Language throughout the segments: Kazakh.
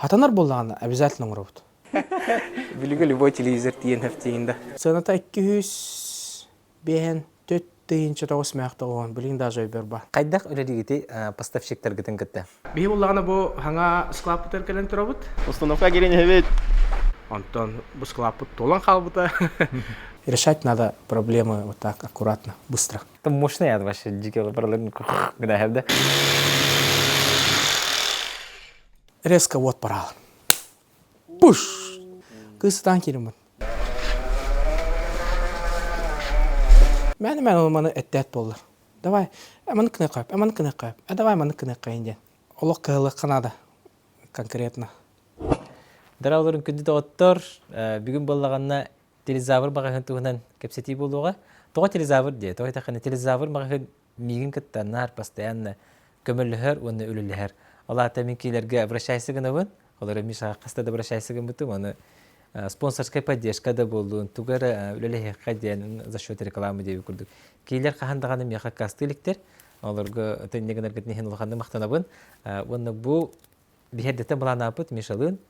Хатанар боллағаны обязательно ұрабыд. Билиге любой телевизор тиен хәфтейінде. Сыната 200 бен 4 тыйынчы тоғыз мәқті оған білген даже өйбер ба. Қайдақ өлерігеті поставщиктар гітін кітті? Бей боллағаны бұл хаңа склапытыр кәлен тұрабыд. Установка керен әбет. Антон, бұл склапыт толан қалбыта. Решать надо проблемы вот так аккуратно, быстро. Там мощный яд вообще, дикий лапарларын күнә хәбді. Резко вот порал. Пуш! Кыстан керемін. Мәні олманы әттәт болыр. Давай, әмін кіне қойып. Давай мәні кіне қойын ден. Олық қығылық қынады конкретно. Дарауларын күнді доғыттыр, бүгін болағанна телезавр бағағын туғынан кәпсеті болуға. Тоға телезавр де, тоға тақаны телезавр бағағын мигін кіттаннар, постоянно көмілігер, оны өлілігер. Ола атамин кейлерге обращайсығын ауын, олары миша қастады обращайсығын бұтым, оны спонсорская поддержка да болуын, тугары өлілігер қаден за счет рекламы деуі күрдік. Кейлер қағандағаны меға кастыліктер, оларға төннеген әргетінен ұлғанды мақтанабын. Оны бұл бігердетен бұлан апыт, мишалын,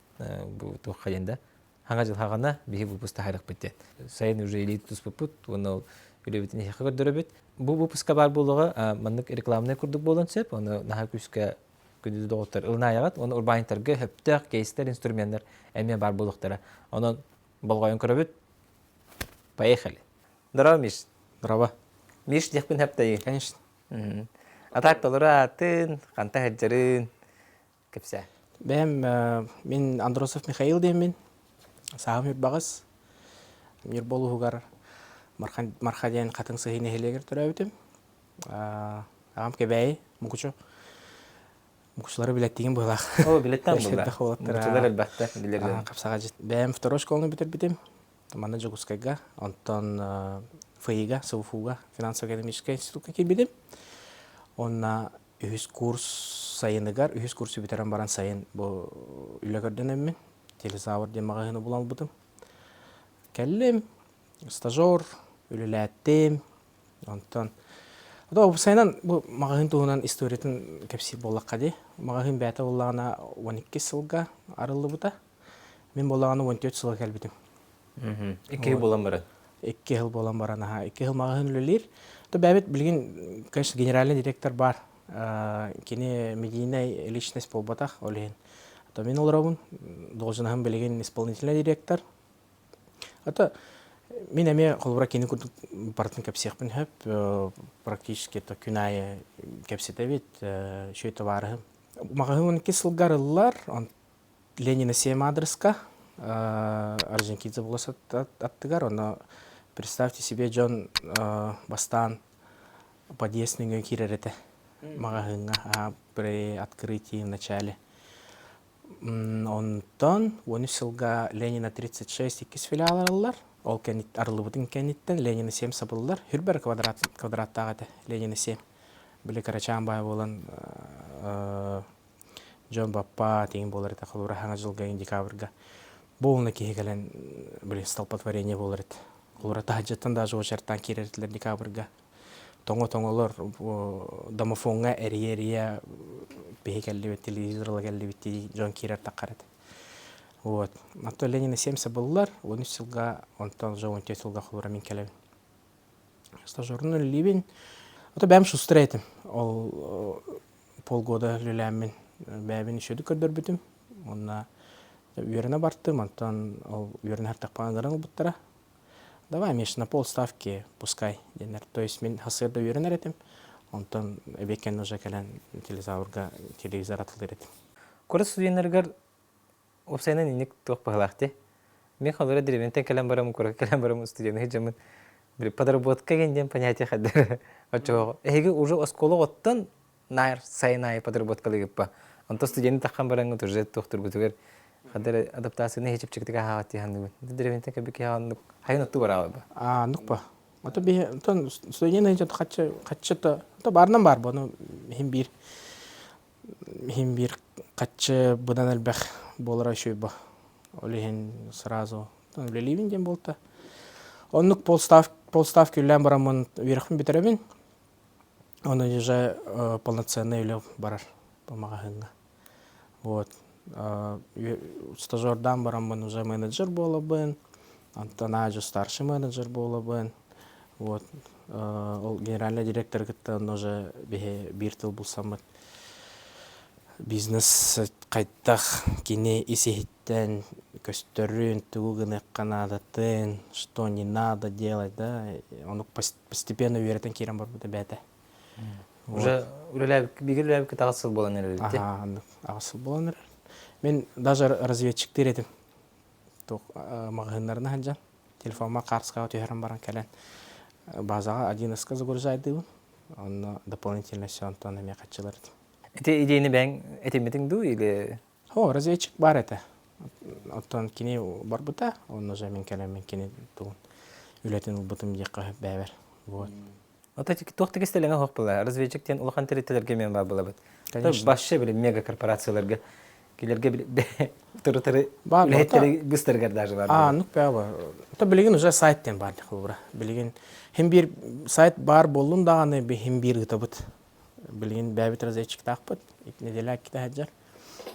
бұл туқ қайында. Хаңа жыл хағана бігі бұл пұста хайрақ бітті. Сайын уже елейді тұс бұпыт, оны өлебетін ехі көрдірі біт. Бұл пұска бар болуға, маннық рекламны күрдік болын сөп, оны наға күске күндіз доғыттар ылына аяғат, оны урбанитарға хөптіқ, кейстер, инструменттер әме бар болуқтары. Оны болғайын көрі біт, поехали. Дұрау, Миш? Дұрава. Миш декпін хөптайы? Конечно. Атақ толыра атын, қанта әджарын, көпсе? Мен Андросов Михаил деймін. Сағым үрбағыз. Мир болуғығар мархадиян қатын сығын әхелегер түрі өтім. Ағам кебәйі, мұқычу. Мұқышылары білеттеген бұлақ. О, білеттен бұлақ. Мұқышылар әлбәтті білерден. Қапсаға жет. Бәйім второй школыны бітір бітім. Мана Джогускайға, онтон ФИИға, СУФУға, финансово-экономический институтқа кел бітім. Онна үхіз курс сайыныгар, үхіз курсы бітерен баран сайын бұл үлігірден әмін. Телезавр ден мағағыны бұлан бұдым. Кәлім, стажор, үліләттім. Онтон. Бұл сайынан мағағын туғынан историятын кәпсі болаққа де. Мағағын бәті болағына 12 сылға арылы бұта. Мен болағына 14 сылға кәлбітім. 2 жыл болан бары? 2 жыл болан баран. 2 жыл мағағын үлілер. Бәбет білген, конечно, генеральный директор бар. Кені медийный личность болбатақ олейін. Мен оларабын, должынағын білген исполнительный директор. Мен әме қолыбыра кені күрдік бартын кәпсеқпін хөп, практически күн айы кәпсеті бет, шөйті барығым. Мағағын 12 сылғар ылылар, Ленина 7 адресқа, Орджоникидзе боласы аттығар. Представьте себе, Джон бастан подъездный өң керереті мағағынға при открытии в начале. Онтон, 13 сылға Ленина 36 2 филиалар алылар. Ол арылыбытын кәнеттен Ленина 7 сабылылар. Хүрбір квадраттағы Ленина 7. Білі Карачан бай болан Джон Баппа теген болар еті қылуыра хаңа жылға декабрға. Болына кейі кәлін столпотворение болар еті. Қылуыра тағыджаттан да жоғы жартан керетілер декабрға. Тоңо-тоңолар домофонға әрие-әрие бейі кәлі бет, телевизорлы кәлі бет Джон Кирер таққар еді. Ато Ленина 7 сабылылар, 13 сылға, онтан жо 14 сылға қылуыра мен кәлі. Стажорын өлілейбен. Ото бәм шустыр етім. Ол полгода үліләмін бәбін үшеді көрдір бітім. Онна үйеріне барттым, онтан үйеріне әртақпаған ғырын ұлбыттара. Давай, Миш, на полставки пускай. То есть мен хасырда үйерінер етім. Онтан әбекен уже кәлін телевизор атылыр етім. Көрі студенттергер опсайынан инек тоқ бағылақты. Мен қалыра деревентен кәлем барамын, көрі кәлем барамын студенті жамын. Бір подработка кенден понятие қадыр. Әйгі уже осколы оттан найр сайын подработкалы кеппа. Онта студенті таққан бараңы тұржет тоқтыр бұтығыр. Қадыр адаптацияны хечіп чектігі хағатты яғанды бұд. Деревентен кәбекі яғанды хайын отты бар алы ба? Нұқ ба. Студенті қатшыты барынан бар бұны. Хим бір қатшы бұдан әлбәқ болыра шөй ба. Олейін сразу үлелейбін ден болта. Оннық полстав күллән барамын верхін бітіребін. Оны уже полноценный үлі барар по мағағынға. Стажердан барамын уже менеджер болабын, антон ажу старший менеджер болабын. Вот. Ол генеральный директор кыттан уже бир тыл булсамыт. Бизнес кайттах кине исехиттен көстөрүн тугугыны канадатын, что не надо делать, да. Он постепенно уверен кирен бар буда бәте. Уже бигеләп китагысыл болан эле. Ага, агысыл болан. Мен даже разведчиктер едим. Тох магазиннарына ханжан. Телефонма карска өтөрөн баран келен. Базага 11-ка загружайды. Он дополнительно все антон эме катчылар. Эти идейни бәң этемитиң ду или О, разведчик бар это. Антон кини бар бута, он уже мен келем кини тугун. Үлетин бутым жакка бәбер. Вот. ата тохты кестелеңе хок була. Разведчиктен улахан территориялерге мен бар була бит. Конечно. Башчы биле мега корпорацияларга келерге биле турутары Бар, лехеттери гыстыргар даже бар. Ну пява. То билеген уже сайттен бар хулура. Билеген hem bir сайт бар болун даганы hem bir гытабыт. Билеген бәбит разведчик такпыт. Неделя кита хаджар.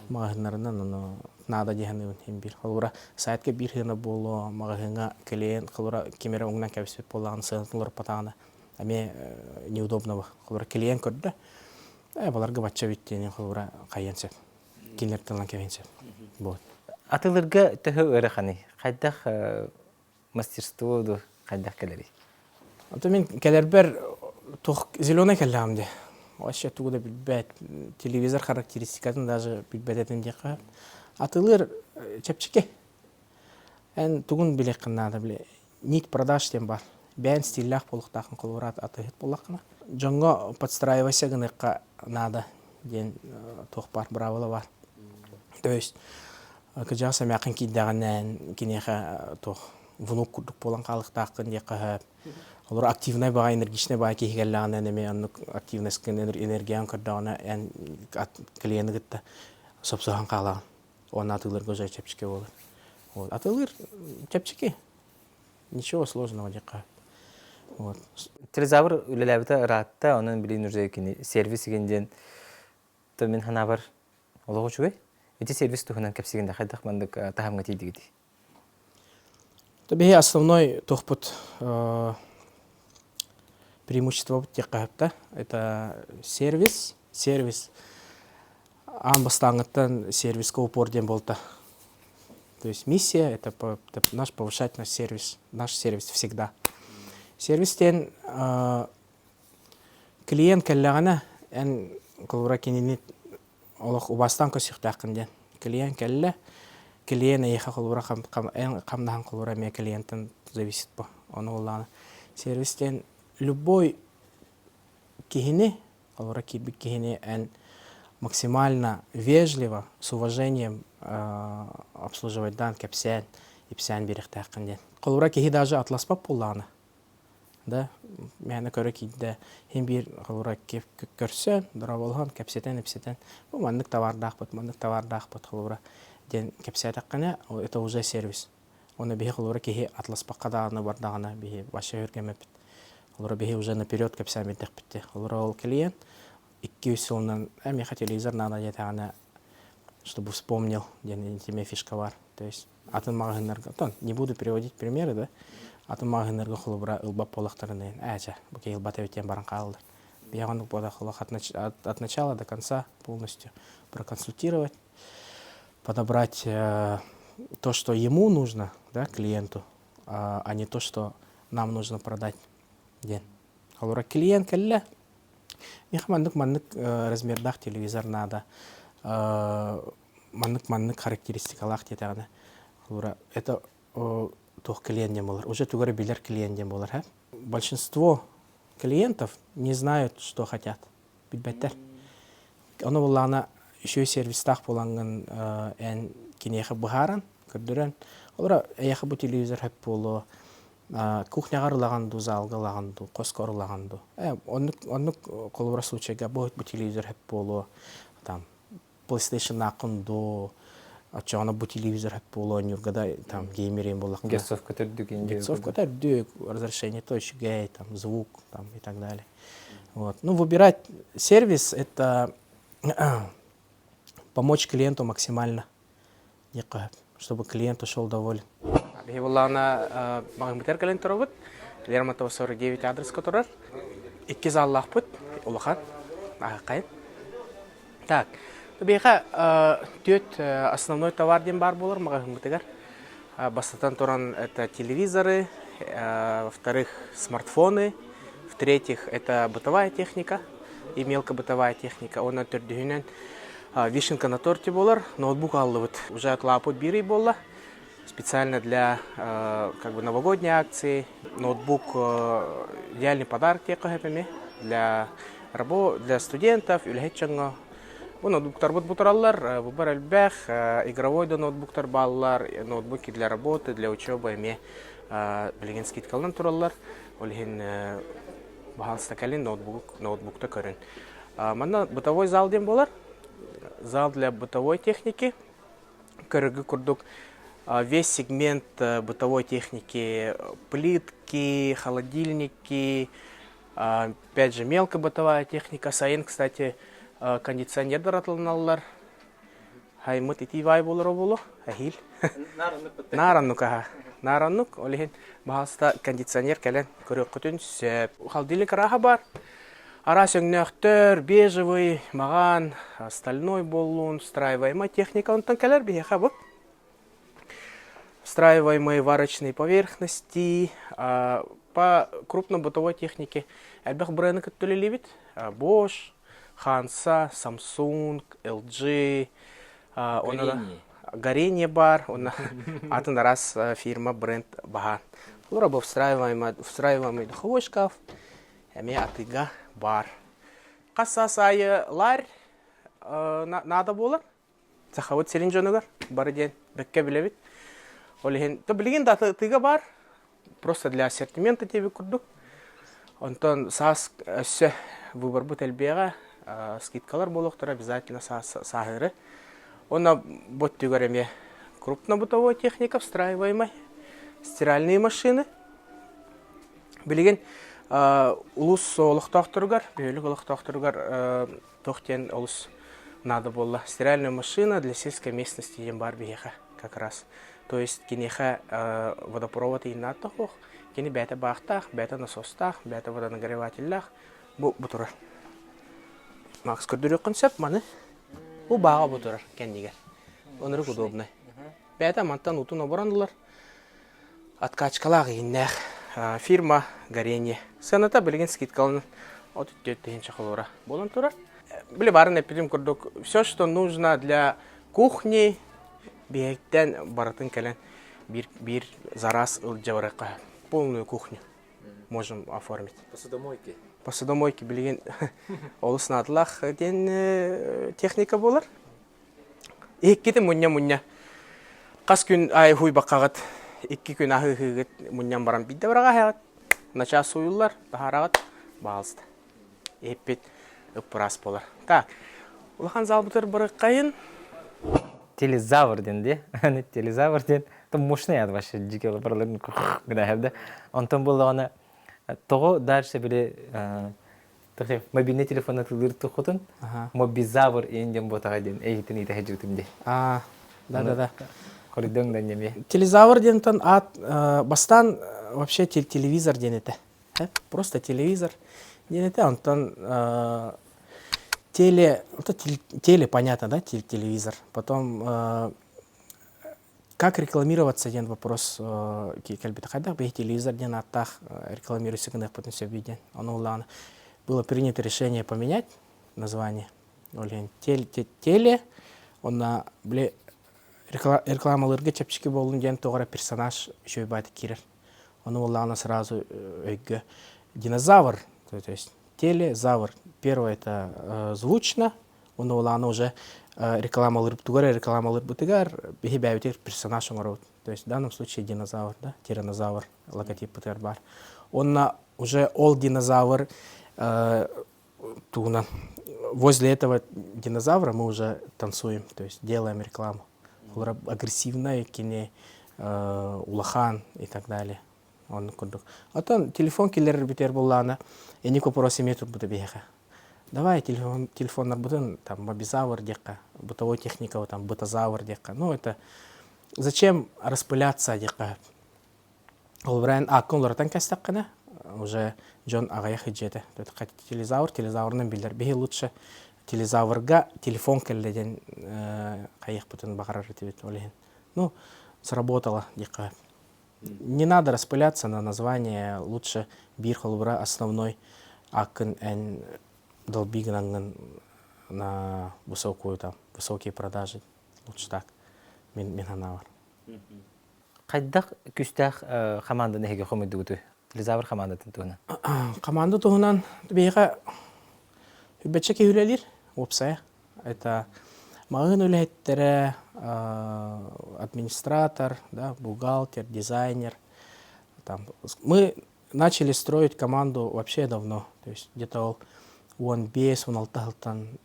Магазиннарынан аны надо дегенен hem bir. Хулура сайтка bir хына боло, магазинга клиент хулура кемере оңнан кабисет болган сыгынтылар патагана. Аме неудобно ба. Хулура клиент көрдө. Баларга бачча биттени хулура кайянсеп. Кинертелан кевенсеп. Вот. Атылырга төһө өрөхани. Кайдах мастерство ду кайдах келери. Ата мен келербер тох зеленый келамде. Вообще тугуда билбет телевизор характеристикатын даже билбетен дека. Атылыр чепчике. Эн тугун билек кынада биле. Нит продаж тем бар. Бән стиллах полуктакын кылурат атыгыт болакына. Жоңго подстраивайся гыныкка надо ден тох бар бравыла бар. То есть кыжаса мякын киддаган кинеха тох внук курдук болан калыктакын дека. Олар активный бага энергичный бага кигеллана неме анны активность кен энергиян кырдагана эн клиент гытта сопсохан кала. Он атылыр гөзөй чепчике болот. Вот атылыр чепчике. Ничего сложного дека. Вот. Телезавр үлеләбите ратта онун билин уже кини сервис генден то мен хана бар. Олого чуй. Эти сервис тухунан кепсигенде кайдах мандык тахамга тийдиги. Табе основной тохпут преимущество текапта это сервис. Амбастангыттан сервиске упор ден болта. То есть миссия это наш повышать наш сервис всегда. Сервистен клиент келлагана эн колура кининит олох убастан көсүктакын клиент келле клиент эха колура камнахан колура ме клиенттен зависит по оны улана сервистен любой кихини колура кихини эн максимально вежливо с уважением обслуживать дан кепсен и псен берехтакын колура кихи даже атласпап буллана. Да, мәне көрө кийде hem bir колура кеп көрсө, дара болгон кепсетен. Бу мандык товардак бут колура. Ден кепсетаккана это уже сервис. Оны бе колура ки атласпакка даганы бардагына бе башы өргөмөп. Колура бе уже наперёд кепсемедик битти. Колура ол клиент 200 сылынан эми телевизор надо жетагана, чтобы вспомнил, ден интиме фишка бар. То есть атын магазиндарга, не буду переводить примеры, да. Атын магазиндарга холубра ылбап полактарынан ача бу кейлбата өтен баран калды. Биягандык бода холак от начала до конца полностью проконсультировать, подобрать то, что ему нужно, да, клиенту, а не то, что нам нужно продать. Ден. Холура клиент келле. Мандык размердах телевизор надо. Мандык характеристикалах детагана. Холура это тох клиент болар. Уже тугары билер клиент болар. Большинство клиентов не знают, что хотят. Билбеттер. Оно булана еще сервистах боланган эн кинеха бухаран, көрдөрөн. Олар аяха бу телевизор хеп боло. Кухняга лаганду, залга лаганду, коскор лаганду. Онны колура случайга бу телевизор хеп боло. Там PlayStation акынду. Ачана бу телевизор хеп боло, нюргада там геймерин болакын. Гесовка төрдүк инде. Гесовка төрдүк, разрешение точки, там звук, там и так далее. Вот. Ну, выбирать сервис это помочь клиенту максимально, чтобы клиент ушел доволен. Бихибуллахна магнитер клиент робот, Лермонтова 49 адрес которых. Икки заллах пут, улахан, кайын. Так, бейха тет основной товар ден бар болар магнитер. Бастатан туран это телевизоры, во-вторых смартфоны, в-третьих это бытовая техника и мелкобытовая техника. Он отвердюнен вишенка на торте болар, ноутбук аллывает. Уже отлапут бири болла. Специально для новогодней акции. Ноутбук идеальный подарок для студентов. Ноутбуктар бутараллар, выбор альбех, игровой ноутбуктар баллар, ноутбуки для работы, для учебы, билеген скидкалдан тураллар, олген бахалстакалин ноутбукта көрін. Мана бытовой зал дем болар, зал для бытовой техники, көрігі күрдік. Весь сегмент бытовой техники, плитки, холодильники, опять же мелкобытовая техника. Сайын, кстати, кондиционер даратылыналар. Хаймыт итивай болыр болу, ахил. Нараннук, олеген бағаста кондиционер кәлен көрек күтін сөп. Холодильник араға бар. Ара сөңнөктөр, бежевый, маған, стальной болуын, встраиваемая техника. Онтан кәлер бейеха бұл. Встраиваемые варочные поверхности. По крупной бытовой технике әлбәқ бренды күттілі лебет. Bosch, Hansa, Samsung, LG. Горение бар. Атын раз фирма бренд баға. Бұл бұл встраиваемый духовой шкаф. Әме атыға бар. Қаса сайы лар нада болар. Захавыт селин жонығар. Бары ден бәкке білебет. Білген даты тыға бар. Просто для ассортимента тебе күрдік. Онтан саас өсі выбор бұт әлбеға скидкалар болуқтыр. Обязательно сағыры. Она вот тюгареме крупнобытовой техника, встраиваемая, стиральные машины. Билеген улус олықтақтыргар, бейлік олықтақтыргар тоқтен улус надо было. Стиральная машина для сельской местности ем бар бейха как раз. То есть кинеха водопровод и натохох, кини бета бахтах, бета насостах, бета водонагревателях, бутурар. Макс көрдірек концепт маны. Бұл баға бұтырар кәндегер. Онырық удобный. Бәді амантан ұтын обырандылар. Откачкалағы еннәқ. Фирма горение. Сәната білген скидкалының 34 тегін чақылуыра. Болын тұрар. Білі барын әппедім күрдік. Все, что нужно для кухни, бейттен баратын кәлін бір зараз жауыраққа. Полную кухню можем оформить. Посудомойки. Посудомойки білген олысынатылақ ден техника болар. Еккеті мұння. Қас күн ай хуй баққағыт, 2 күн ағы-ғығыт мұннян баран бидді бараға хағыт. Нача суюлар, тахарағыт, бағылысты. Еппет үппырас болар. Так, ұлақан зал бұтыр бұры қайын. Телезавр денде. Телезавр ден. Там мощный ад ваши жеке лапарларын күнәһәбді. Онтан болағына тоғы дальше біле мобильный телефонна тылыр тұқытын мобизавр енден ботаға ден әйтін еті әжіртімде. Да. Коридон да неме. Телезавр дентан бастан вообще телевизор денеті. Просто телевизор денеті. Онтан теле понятно, да, телевизор. Потом как рекламироваться, один вопрос, телевизор ден аттах рекламируется, когда потом все виден. Было принято решение поменять название. Теле, он на рекламалырга чапчики болын ден тоғыра персонаж еще и байды кирер. Он улана сразу динозавр, то есть телезавр. Первое это звучно, он улана уже рекламалыр бутыгар, бегибаютер персонаж умрут. То есть в данном случае динозавр, да, тиранозавр, логотип бутербар. Он уже динозавр, возле этого динозавра мы уже танцуем, то есть делаем рекламу. Агрессивная кине, улахан и так далее. Он курдук. А там телефон киллер бутер буллана, и нико просим метод буду беха. давай телефоннар бутын, там, мобизавр дека, бытовой техника, вот, там, бытозавр дека. Ну, это зачем распыляться дека? Олбрайн аккунлардан кастаққана, уже Джон ағая хиджеті. Телезаврның билдер. Бехи лучше телезаврга телефон кәлдеден қайық бұтын бағарар етебет олеген. Ну, сработало дека. Не надо распыляться на название, лучше бир холбра основной акын ән долбигнанган на высокую там, высокие продажи. Лучше так. Мен ханавар. Қайдақ күстәқ команда неге қомыды өті? Телезавр командатын туына. Команда туынан бейға үббетші кейілелер опсая. Это мағын өлеттері, администратор, да, бухгалтер, дизайнер. Там. Мы начали строить команду вообще давно. То есть где-то он без, он алталтан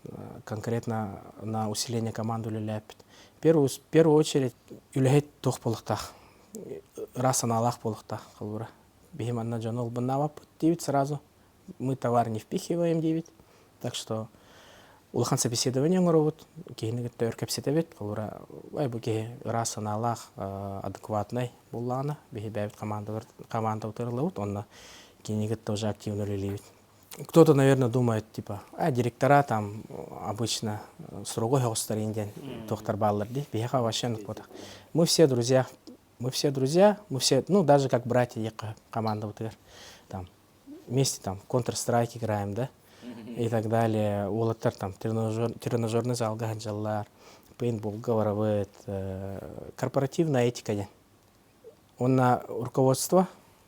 конкретно на усиление команды өлелепит. В первую очередь өлет тух полықтақ. Раз аналах полықтақ қалуыра. Бихим анна джанол банавап девять сразу. Мы товар не впихиваем 9. Так что улахан собеседование робот, кейнигит төр кепсетебет, қалуыра. Ай бұке раз аналах адекватный болланы. Бихи бәбіт команда утырылауыт, онна кейнигит тоже активно лилевит. Кто-то, наверное, думает, типа, директора там обычно строгой гостаринден, доктор Балларди, бихаха вообще нахпотах. Мы все друзья, ну, даже как братья, команда вот там, вместе там Counter-Strike играем, да, и так далее. Улаттар там тренажерный зал гаджаллар, пейнтбол говорит, корпоративная этика. Он на руководство,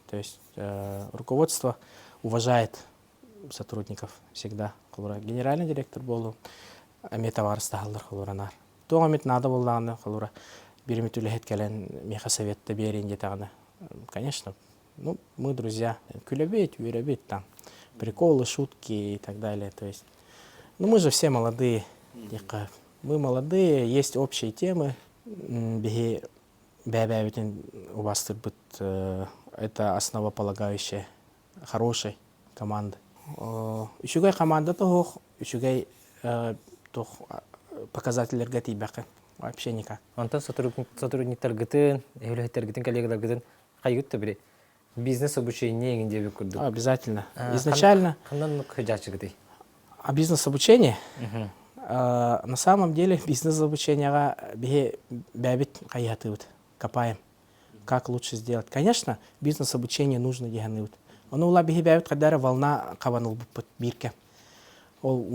то есть руководство уважает сотрудников всегда. Генеральный директор был, товар стахалдар халуранар. То амит надо было халура. Беремет улехет кален меха советта берин детагана. Конечно, ну, мы друзья. Кулебет, виребет там. Приколы, шутки и так далее. То есть, ну, мы же все молодые. Мы молодые, есть общие темы. Беги бәбәбетен у вас тут это основополагающая, хорошей команды. Үшігай команда тоқ, үшігай показателерге тейбәқі. Вообще никак. Антон сотрудниктар гытын, эвлехеттер гытын, коллегалар гытын, қайгытты біре? Бизнес обучение егінде бек күрді? Обязательно. Изначально... Қандан хыджачы гыты? А бизнес-обучение? На самом деле бизнес-обучение бәбит қайғатывыд, копаем. Как лучше сделать? Конечно, бизнес-обучение нужно дегенывыд. Он ула бихи бәбит қадары волна қаваныл бұппыт бирке. Ол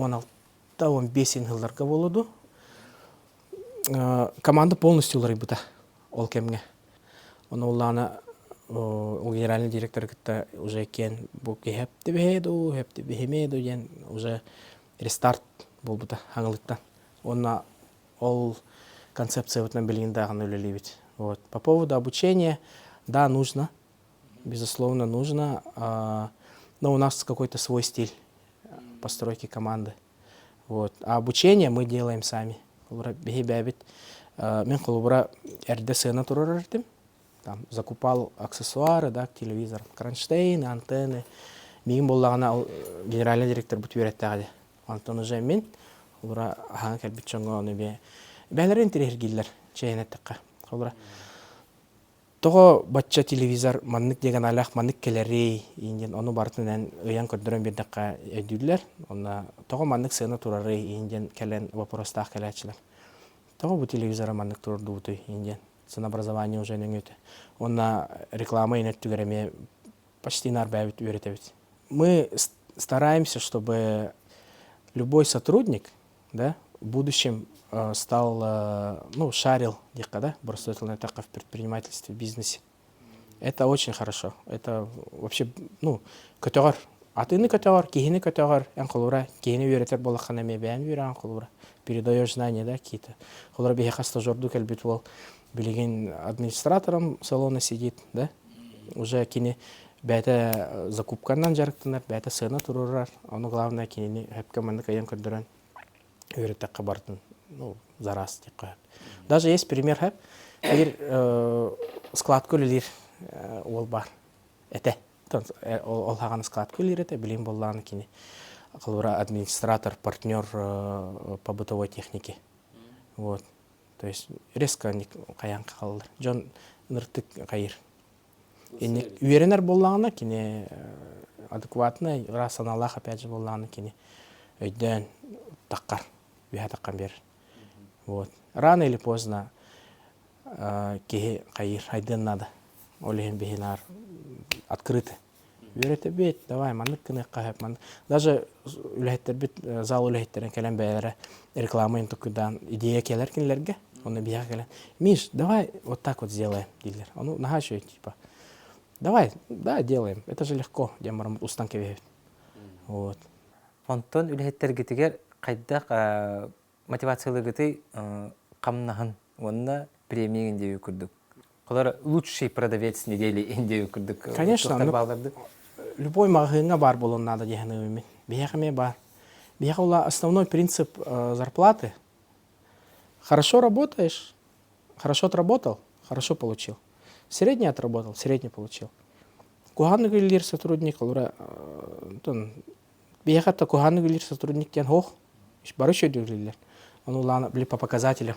16-15 жылдарға болуду. Команда полностью лары бұта ол кемге. Он улана генеральный директор кітті уже кен бұки хепті бихемеду, уже рестарт бол бұта аңылытта. Онна ол концепция ватна білгендағын өлелебет. Вот. По поводу обучения, да, нужно, безусловно, нужно, но у нас какой-то свой стиль постройки команды. Вот. А обучение мы делаем сами. Мен қолыбыра әрді сына тұрар әрдім. Закупал аксессуары, да, телевизор, кронштейн, антенны. Мегін болағына генеральный директор бұт веретті ғады. Антон уже мен, қолыбыра ағаңа кәлбет жоңға оны бе. Бәлерін тірергелер, чайын әттіққа. Қолыбыра тоғы батча телевизор маннык деген алақ маннык келерей, оны бартынан ұян көрдірін бердіққа әділер. Тоғы маннык сына тұрарей, кәлен вопростақ кәләтшілер. Тоғы бұл телевизора маннык тұрырды бұты, ценообразование уже не өте. Онна реклама инет түгереме почти нар бәбіт үйретебет. Мы стараемся, чтобы любой сотрудник, да, в будущем стал, ну, шарил, да, в предпринимательстве, в бизнесе. Это очень хорошо. Это вообще, ну, көтөгөр. Атыны көтөгөр, кихини көтөгөр, энколура, кихини үйретер болаққанаме бәйін үйрен энколура. Передаешь знания, да, какие-то. Холура бейха стажерду кәлбет бол. Билеген администратором салона сидит, да. Уже кини бәйті закупканнан жарықтынар, бәйті сына тұрурар. Оны главное кини хэпкаманды кайын көрдірен үйретаққа бартын. Ну, зараз деп қойып. Даже есть пример хэп. Склад көлілер ол бар. Әте. Ол хаған склад көлілер әте, білем болланы кені. Колура администратор, партнер по бытовой технике. Вот. То есть резко каян қалдыр. Жон ныртык кайыр. Уверенер боллағына кене адекватно, рационалах опять же боллағына кене өйден таққар, бейха таққан бер. Вот. Рано или поздно кеге кайыр, айдын надо. Олеген бейхинар открыты. Үйреті бет, давай, мандық кіні қағып, мандық. Даже үләйттер бет, зал үләйттерін кәлем бәлері рекламайын тұқыдан идея келер кенлерге, оны бия кәлем. Миш, давай вот так вот сделаем, дилер. Ну, нахашивай, типа. Давай, да, делаем. Это же легко, демарам устан кебет. Вот. Онтон үләйттер гетігер қайдақ мотивациялы геті қамнағын, онына премия индею күрдік. Олар лучший продавец недели индею күрдік. Конечно, любой магазинга бар болон надо дегеневыми. Бияхаме бар. Бияхула основной принцип зарплаты. Хорошо работаешь, хорошо отработал, хорошо получил. Средний отработал, средний получил. Куганны гыллер сотрудник, олара бияхата куганны гыллер сотрудник тен хох. Бары шөйдүрлер. Он улана били по показателям.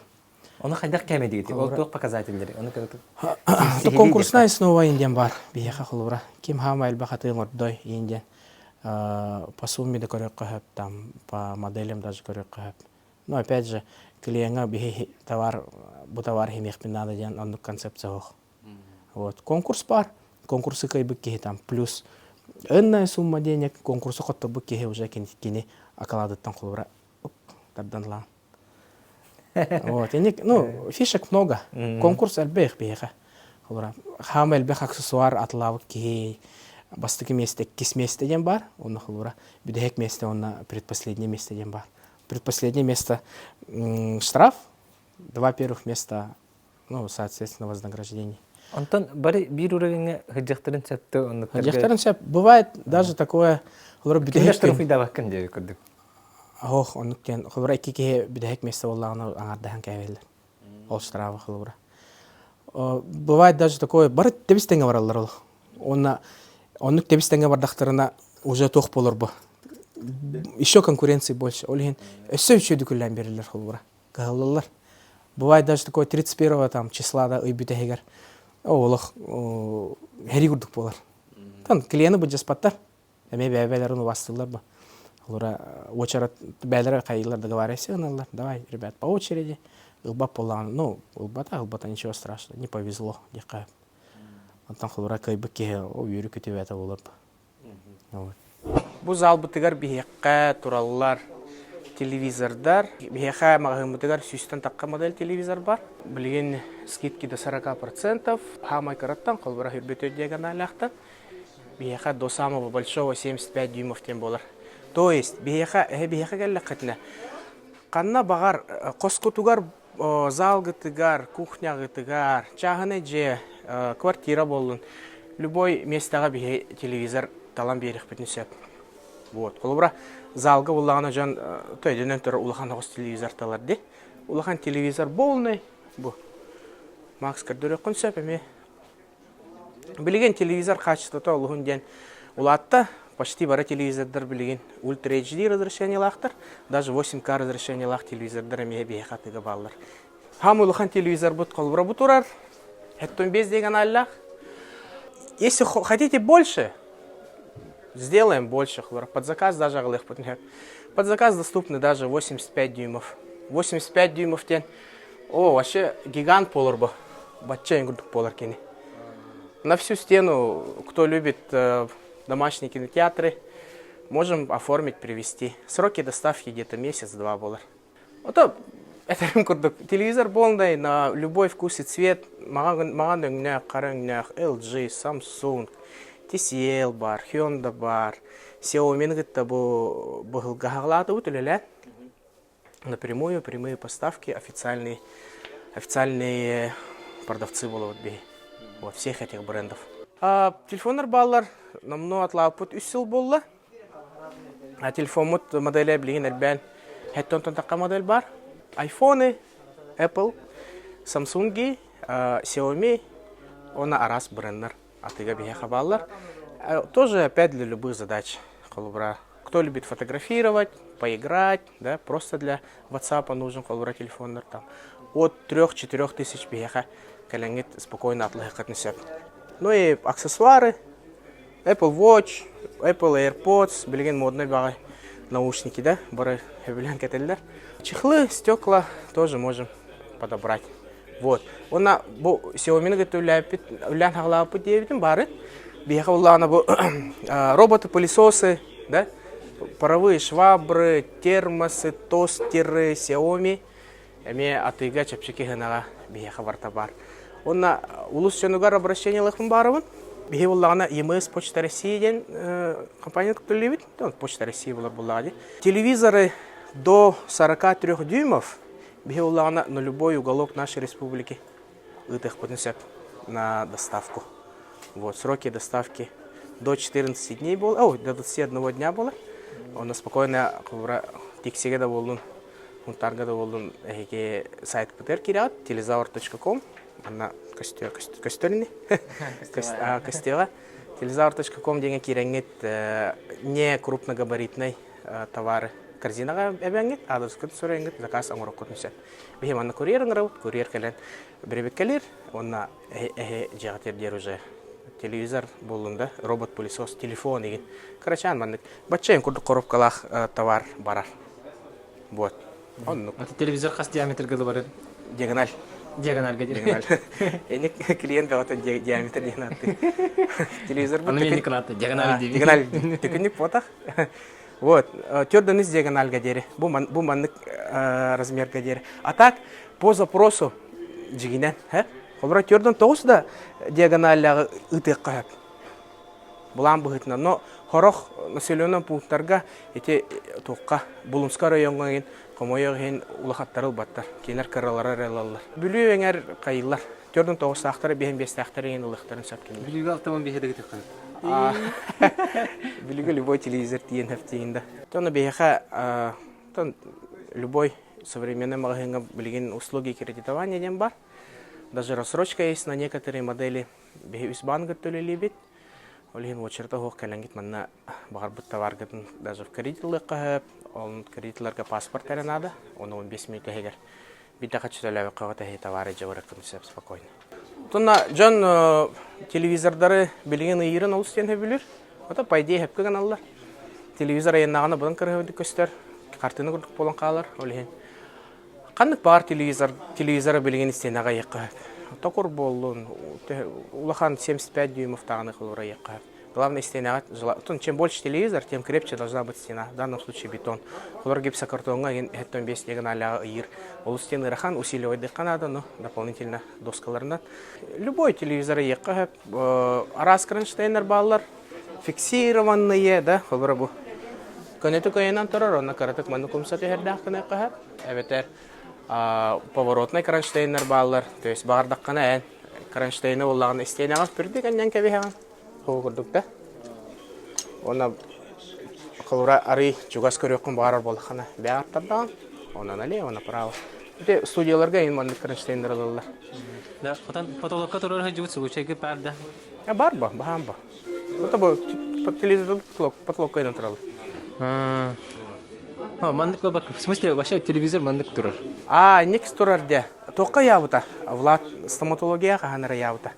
Оны қайдақ кәме дегеті? Ол тоқ показательдері. Это конкурсная основа индиан бар. Бияха хулура. Ким хама эльба хаты мордой индиан. По сумме да корек кахаб, там по моделям даже корек кахаб. Но опять же, клиенга бихи товар, бутовар химих надо делать одну концепцию хох. Вот. Конкурс бар. Конкурсы кайбыки там плюс энная сумма денег. Конкурсы хотто быки уже кини околодыттан хулура. Тардан лан. Вот. Ну, фишек много. Конкурс альбех беха. Хам альбех аксессуар атлавы ки бастыки месте кис месте дем бар. Он хулура. Бидехек месте он на предпоследнее месте дем бар. Предпоследнее место штраф. 2 первых места, ну, соответственно, вознаграждение. Антон, бары бир уровень хаджахтарын сәпті. Хаджахтарын сәп. Бывает даже такое. Кемеш штрафы да баққан деді көрдік. Ох, он кен хлора кике бидек место воллана аңардахан кавел. Ол штрафы хлора. Бывает даже такое, бары тебистенге баралар ол. Он тебистенге бардахтарына уже тох болор бу. Еще конкуренции больше. Олин все дүкүллән берилер хлора. Каллар. Бывает даже такое 31 там числа да ыйбитегер. Олох хери гурдук болар. Тан клиенты бу жаспаттар. Эме бәбәләрен вастылар бу. Очередь бәлері қайылар договорайся, давай, ребят, по очереди. Улбап полан, ну, улбата, ничего страшного, не повезло, декаб. Антон хлора кайбыке, үйрі көтеп әті олып. Бұл зал бұтығар бейеққа туралылар телевизордар. Бейеққа мағын бұтығар сүйістен таққа модель телевизор бар. Білген скидки до 40%. Хамай қараттан, қолбыра хүрбет өдеген айлақтан. Бейеққа до самого большого 75 дюймов тем болар. То есть, бейеха кәлі қытына. Қанна бағар, қосқытуғар, зал ғытыгар, кухня ғытыгар, чағыны же, квартира болын. Любой местаға бейе телевизор талан берек бітін сөп. Вот. Қолыбыра залғы ұлағына жан, төйденен түрі ұлақан оғыз телевизор талар де. Ұлақан телевизор болны. Бұл. Макс кірдірі құн сөп әме. Білген телевизор қачыстыта ұлығын ден ұлатта. Почти бары телевизордар билеген Ультра HD разрешениялақтар, даже 8К разрешениялақ телевизордар әмеге бейхатыға балылар. Хам ұлыған телевизор бұд қолбыра бұд ұрар, әттон без деген аллах. Если хотите больше, сделаем больше. Под заказ даже ағылық бұд. Под заказ доступны даже 85 дюймов. 85 дюймов тен. О, вообще гигант полар бы. Батчайын күрдік полар кені. На всю стену, кто любит домашние кинотеатры, можем оформить, привезти. Сроки доставки где-то месяц-два болар. Вот это телевизор полный на любой вкус и цвет. Маған өңнәк, қарыңнәк, LG, Samsung, TCL бар, Hyundai бар, Xiaomi гітті бұл ғағылады өтілілі. Напрямую прямые поставки, официальные продавцы болуд бей. Вот всех этих брендов. Телефондар баллар намно атлап пут 3 жыл болла. Телефон мут модели билген әлбән. Хәттон таққа модель бар. iPhone, Apple, Samsung, Xiaomi, она арас брендер. Атыга бия хабаллар. Тоже опять для любых задач. Колубра Кто любит фотографировать, поиграть, да, просто для WhatsApp нужен холура телефондар там. От 3-4 тысяч бияха каленгит спокойно отлыхать несет. Ну и аксессуары, Apple Watch, Apple AirPods, билген модный багай наушники, да, бары хевелен кетелдер. Чехлы, стекла тоже можем подобрать. Вот. Она бу Xiaomi готовляет улян хаглапы девятым бары. Бияха улана бу роботы-пылесосы, да, паровые швабры, термосы, тостеры, Xiaomi. Эми атыга чапчики гынага бияха вартабар. Она улус чөнүгар обращение лахын барыбын. Бихи уллағына ЕМС Почта России ден компания күттілебет. Почта России булар буллады. Телевизоры до 43 дюймов бихи уллағына на любой уголок нашей республики ытых поднесет на доставку. Вот, сроки доставки до 14 дней было, до 21 дня было. Он спокойно тексиге да болдун, тарга да болдун, сайт путер кирят, telezavr.com. Она костюрни, костюра. Telezavr.com деген киреңет не крупногабаритный товары корзинага эбеңет, адрес көт сөреңет, заказ аңырок көтмесет. Бихим аны курьер аңырабыт, курьер келен біребет келер, онна жағатердер уже телевизор болында, робот-пылесос, телефон деген. Карачан мандык. Батчайын күрді коробкалах товар барар. Вот. Это телевизор қас диаметр гылы бар еді? Диагональ. Диагональ гадер. Эне клиент бәғатын диаметр деген атты. Телевизор бұл. Аны мен никон атты, диагональ дейбі. Диагональ. Түкінік потақ. Вот. Тёрдониз диагональ гадері. Бұл маннык размер гадері. А так, по запросу жигинен. Олар тёрдон тоғысы да диагональ ытық қағып. Бұлан бұғытына. Но хорох населенный пункттарға эти тоққа Булымска районға ген комойығы ген улахаттарыл баттар. Кейлер кыралары райлалар. Бүлі өңер қайылар. Тёрдон тоғысы ақтары бейін бесті ақтары ген ұлықтарын сәпкенді. Бүлігі алтаман бейхеді кетіп қанып. Бүлігі любой телевизор тиен әптейінді. Тоны бейха любой современный магазинға білген услуги кредитования ден бар. Даже рассрочка есть на некоторые модели. Бейхи үс банк төлелебет. Олеген очерта хоқ кәләнгет манна бағар бұт товаргатын даже в кредитлы қағып, он кредитларға паспорт әрінады, оны 15 минут әйгер. Битақа чүтәләві қағыта хей товары жауырықын сөп спокойно. Тұнна жон телевизордары білген үйірін ол істен өбілер. Ота пайдей әпкі каналлар. Телевизор айыннағаны бұдан кіргеуді көстер. Картыны күрдік болын қалар. Қандық бар телевизоры білген істен аға еққағып. Токур болун, улахан 75 дюймов тағаны қылура еққап. Главное стена, чем больше телевизор, тем крепче должна быть стена. В данном случае бетон. Колор гипсокартонга, это без диагоналя ир. У стены рахан усиливает дыханада, но дополнительно доскаларна. Любой телевизор еққап, раз кронштейнер баллар, фиксированные, да, колор бу. Конету кайнан торор, на караток манукумса teherdах кнеққап. Эветер. Поворотный кронштейнер баллар, то есть бардаққана ән кронштейні олағын істейін ағыз бүрді кәннен кәбе ағын қол күрдік да. Оны қылура ары жүгас көрекін бағарар болыққана бәғаттардағын, онан әле, оны право. Өте студияларға ең маңды кронштейнер алылар. Фотологқа тұрар жүгіт сұғычайғы бәрді? Бар ба, бағам ба. Өте бұл телевизор потолок қайдан тұралы. Мандык бак, в смысле, вообще телевизор мандык турар. Некс турар де. Тоққа ябыта. Влад стоматология қағанара ябыта.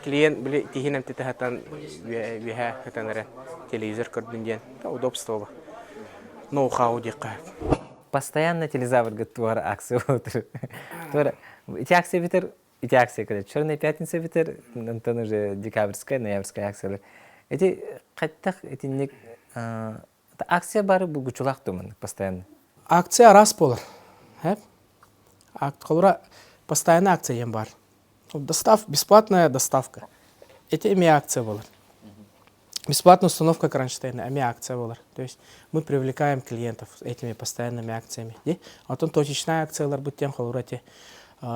Клиент біле тихинем тете хатан веха хатанара телевизор көрдінден. Удобство ба. Ноу-хау деққа. Постоянно телевизор туар акция отыр. Эти акции битер, эти акции когда черная пятница битер, антон уже декабрьская, ноябрьская акция. Эти қайттақ, эти не акция бары бұл күчулақ думын постоянно. Акция раз болар. Колора постоянная акция ем бар. Бесплатная доставка. Это ими акция болар. Бесплатная установка кронштейна, ими акция болар. То есть мы привлекаем клиентов этими постоянными акциями. А потом точечная акция лар будет тем колорате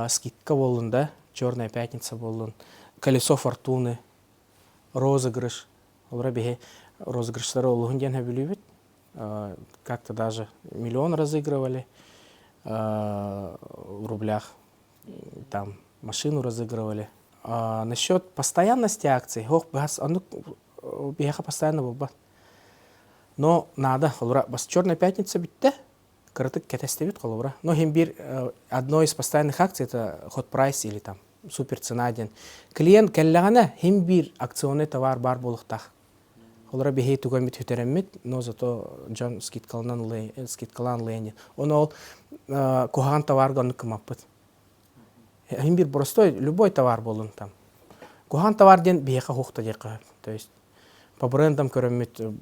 скидка болун, да, черная пятница болун, колесо фортуны, розыгрыш. Колора беге розыгрыштары олуғын ден әбілі как-то даже миллион разыгрывали в рублях, там машину разыгрывали. Насчет постоянности акций, беха постоянно был. Но надо, холура, бас черная пятница битте, короток кетестебит холура. Но химбир, одно из постоянных акций это ход прайс или там супер цена один. Клиент келлягана химбир акционный товар бар болуктах. Холура бихей тугамит хүтереммит, но зато жан скидкалан лейни. Он ол кухан товарга нукмаппыт. Химбир простой, любой товар болун там. Кухан товар ден бихеха хухта дека. То есть по брендам көрөммит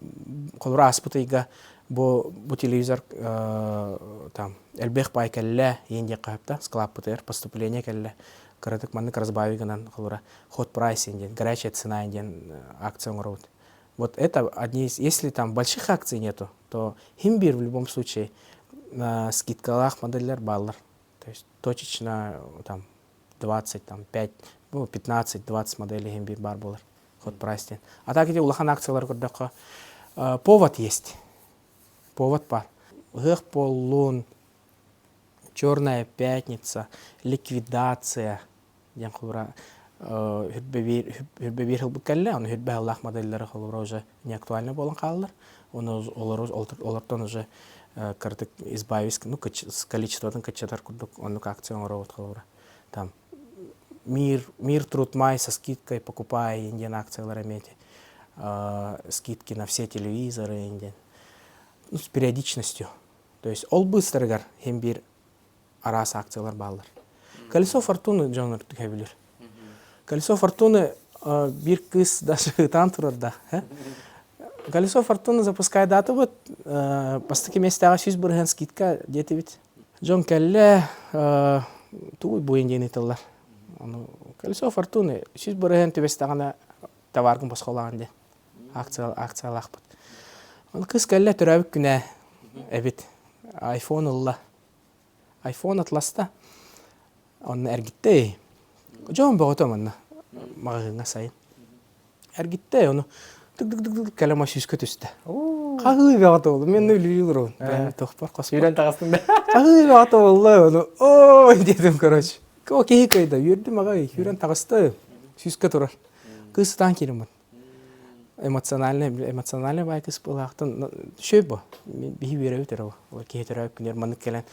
холура аспытыйга бу телевизор там элбех пай келле енде капта склаппытыр поступление келле. Короток маннык разбавиганан холура ход прайс инден, горячая цена инден акция ngorot. Вот это одни из, если там больших акций нету, то химбир в любом случае на скидкалах моделлер баллар. То есть точечно там 20, там 5, ну, 15-20 моделей химбир бар баллар. Ход прайстен. А так эти улахан акциялар көрдөккө повод есть. Повод бар. Гых полун, черная пятница, ликвидация. Ден холура хүрбебир хыл буккалле, он хүрбе Аллах модельлери холура уже не актуально болан каллар. Олардан уже кырдык избавись, ну, с количеством качатар курдук, он акция ngorot холура. Там Мир труд май со скидкой покупая индиан акциялар эмети. Скидки на все телевизоры индиан. Ну, с периодичностью. То есть ол быстрыгар химбир арас акциялар баллар. Колесо фортуны жанр тükеbilir. Колесо фортуны бир кыз даже тан турар да. Колесо фортуны запускает дату вот постаки местага 100 бирген скидка дети бит. Жон келле туй бу индиан италлар. Колесо фортуны 100 бирген тебестагана товаргын баскалаган де. Акция лахпыт. Он кыз келле төрөбүк күнө эбит. iPhone атласта. Он эргитте. Жон богото манна. Магына сайын. Эргитте оны тык калама сүскө төстө. Кагы богото болду. Мен үйлүрүм. Тохпар коско. Үйрен тагыстың. Кагы богото болду. Ой дедим, короче. Окей койду. Юрдум ага, үйрен тагысты. Сүскө турар. Кыздан келим. Эмоциональный байкыс булактын шөбө. Бихи беребит эро. Ол кетереп күнөр маны келен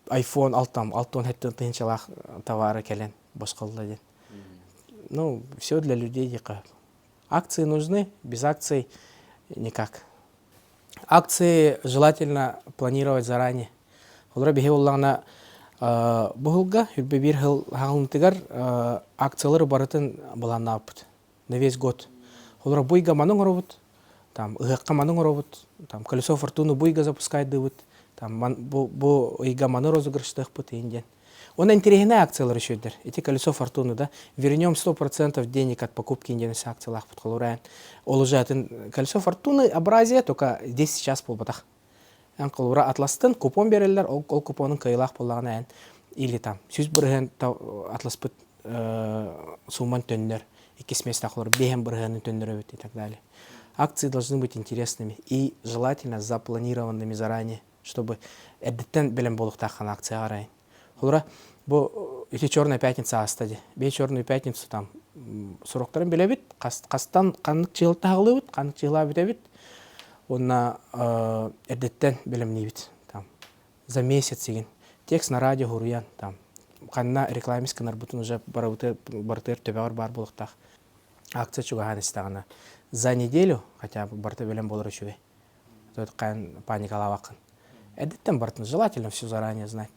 iPhone алтон хеттен тынчалак товары келен башкалда ден. Ну, все для людей дека. Акции нужны, без акций никак. Акции желательно планировать заранее. Олар бихи уллана бугулга хүрбебир хагылтыгар акциялары барытын буланапыт. На весь год. Олар буйга манын робот, там ыгакка манын робот, там колесо фортуны буйга запускает дыбыт. Там бу ыйга маны розыгрыштык пыт инден. Он интересные акциялар ещё. Эти колесо фортуны, да, вернем 100% денег от покупки инденес акциялах под холурайн. Ол уже колесо фортуны образие только здесь сейчас полбатах. Анколура атластын купон берелер, ол купонын кыйлах боллаган или там 100 бирген атласпыт сумман төннөр. Места, бегем бирген төннөр и так далее. Акции должны быть интересными и желательно запланированными заранее, чтобы эддеттен белем болуктакан акция арайын. Холура, бу эти черная пятница астади. Бей черную пятницу там суроктарын белебит, кастан канык чыгылып тагылыбыт, канык чыгыла битебит. Онна эддеттен белем небит. Там за месяц деген. Текст на радио хуруян там. Канна рекламиска нарбутун уже бартыр төбөгөр бар болуктак. Акция чугахан истагана. За неделю хотя бы барты белем болор үчүгө. Это кан паникалабакын. Эддеттен бартын желательно все заранее знать.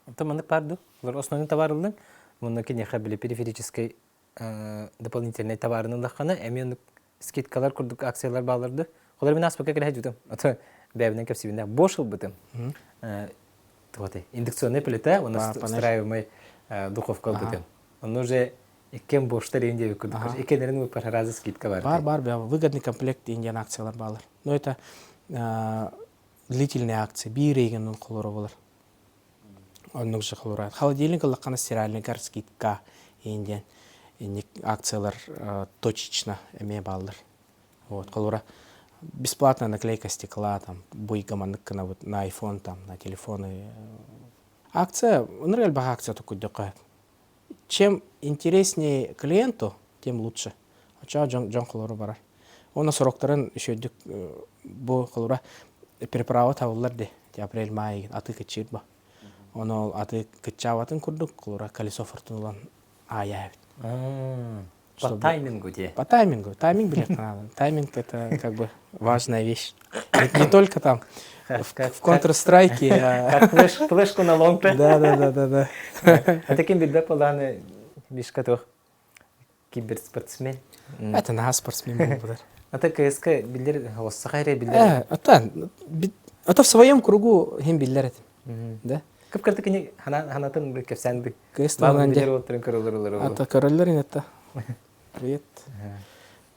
Это мандык барды. Олар основной товарылдың. Мунда кенеха биле периферический дополнительный товарының лахана, эми скидкалар курдук акциялар балырды. Олар мен аспакка келе жутам. Ата бәбинен кепсибинде бошыл бутым. Индукционная плита, у нас встраиваемый духовка бутым. Он уже кем боштар инде курдук. Икенерин пара разы скидка бар. Бар, выгодный комплект индиан акциялар балыр. Но это длительные акции, биреген колору болар. Он уже колору. Холодильник лакана стиральный скидка индиан. Акциялар точечно эме балыр. Вот колора. Бесплатная наклейка стекла, там, буйгаманнык на iPhone, там, на телефоны. Акция, нравится акция такой докает. Чем интереснее клиенту, тем лучше. А чё Джон Колору барар. Оны сороктарын үшөйдік бұл қылыра переправа табылар де. Апрель-май аты кычыр ба. Оны ол аты кычаватын күрдік қылыра колесо фортуналан аяйбит. По таймингу де. По таймингу. Тайминг билет надо. Тайминг это как бы важная вещь. Не только там в Counter-Strike. Как флешку на лонгпе. Да. Это кем билбе поланы бишкатох киберспортсмен. Это на спортсмен был. Это КСК билдер оссахайре билдер. Это в своем кругу хем билдер. Да? Көп кырты кини ханатын бир кепсенди. КСТ билдер оттырын көрөлөр. Это короллер это. Привет.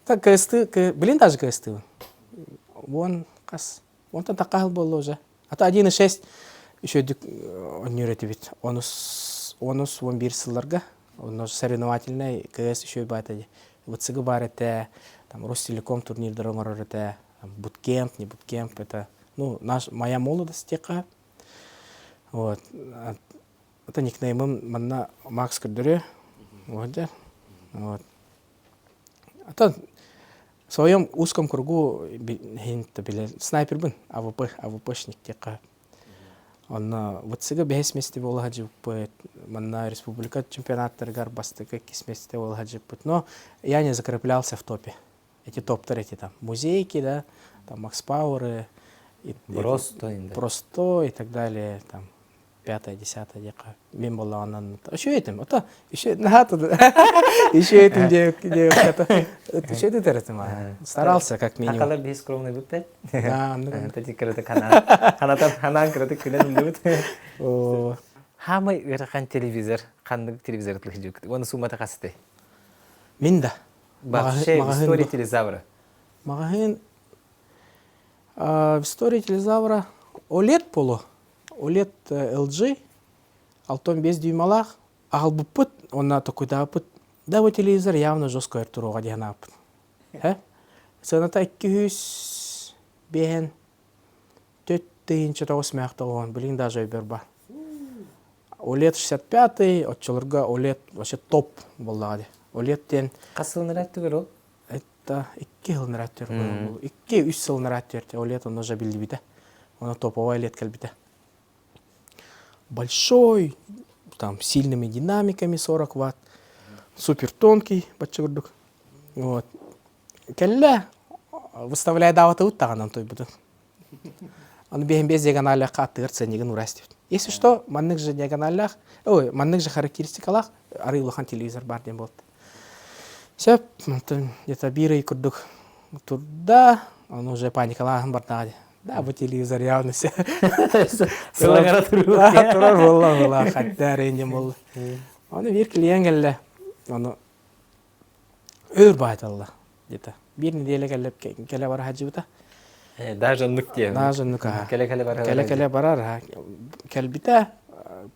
Так КСТ, блин, даже КСТ. Вон кас. Вон там такая была уже. Это 1.6 еще он не ретивит. Онус вон бирсыларга. Он уже соревновательный КС еще и батади. Вот сыгбар это там Ростелеком турнир дорогор это буткемп, не буткемп это моя молодость тека. Вот. Это никнеймом манна Макс Кадыре. Вот. Это в своем узком кругу снайпер был, АВПшник тека. Он вот сега без месте был хаджип, манна республика чемпионат Гарбаста какие месте был хаджип. Но я не закреплялся в топе. Эти топ-3 эти там музейки, да, там Макс Пауэры, просто и так далее, там 5-10 дека. Мен была она. Еще этим, еще нахату, еще этим девушка. Еще ты теретим, старался как минимум. Акалар без скромный выпять. Да, это тикрэто ханан краты килен любит. Хамай верхан телевизор, хандык телевизор тлыхжук. Оны сумата касты. Минда. Вообще история телезавра. Магазин история телезавра OLED поло. OLED LG. Алтон без дюймалах. Албупут, он такой дапут. Да вот телевизор явно жестко эртуруга дегенапут. Сената 200 бен 4-9 мяқтагон, блин, даже берба. OLED 65, отчылырга OLED вообще топ боллагади. OLED тен Касыл ныраттыгыр ол? Это 2 жыл ныраттыр. 2-3 жыл ныраттыр. OLED он уже билди бите. Он топовый OLED келбите. Большой, там сильными динамиками 40 Вт. Супер тонкий, подчеркнук. Вот. Келле выставляя давата уттаганан той будет. Он без диагоналях каттыр ценниген урастит. Если что, маннык же диагоналях, маннык же характеристикалах арылахан телевизор бар дем болт. Все, где-то бирой курдук туда, он уже паникалахан бартади. Да, вот телевизор явно все. Турар болла, хотя ренде болла. Он вир клиенгелле, он өрбайталла где-то. Bir nedeyle kele var hacıbıta. Даже нук diye. Даже нук ha. Kele barar. Kele barar ha. Kelbite,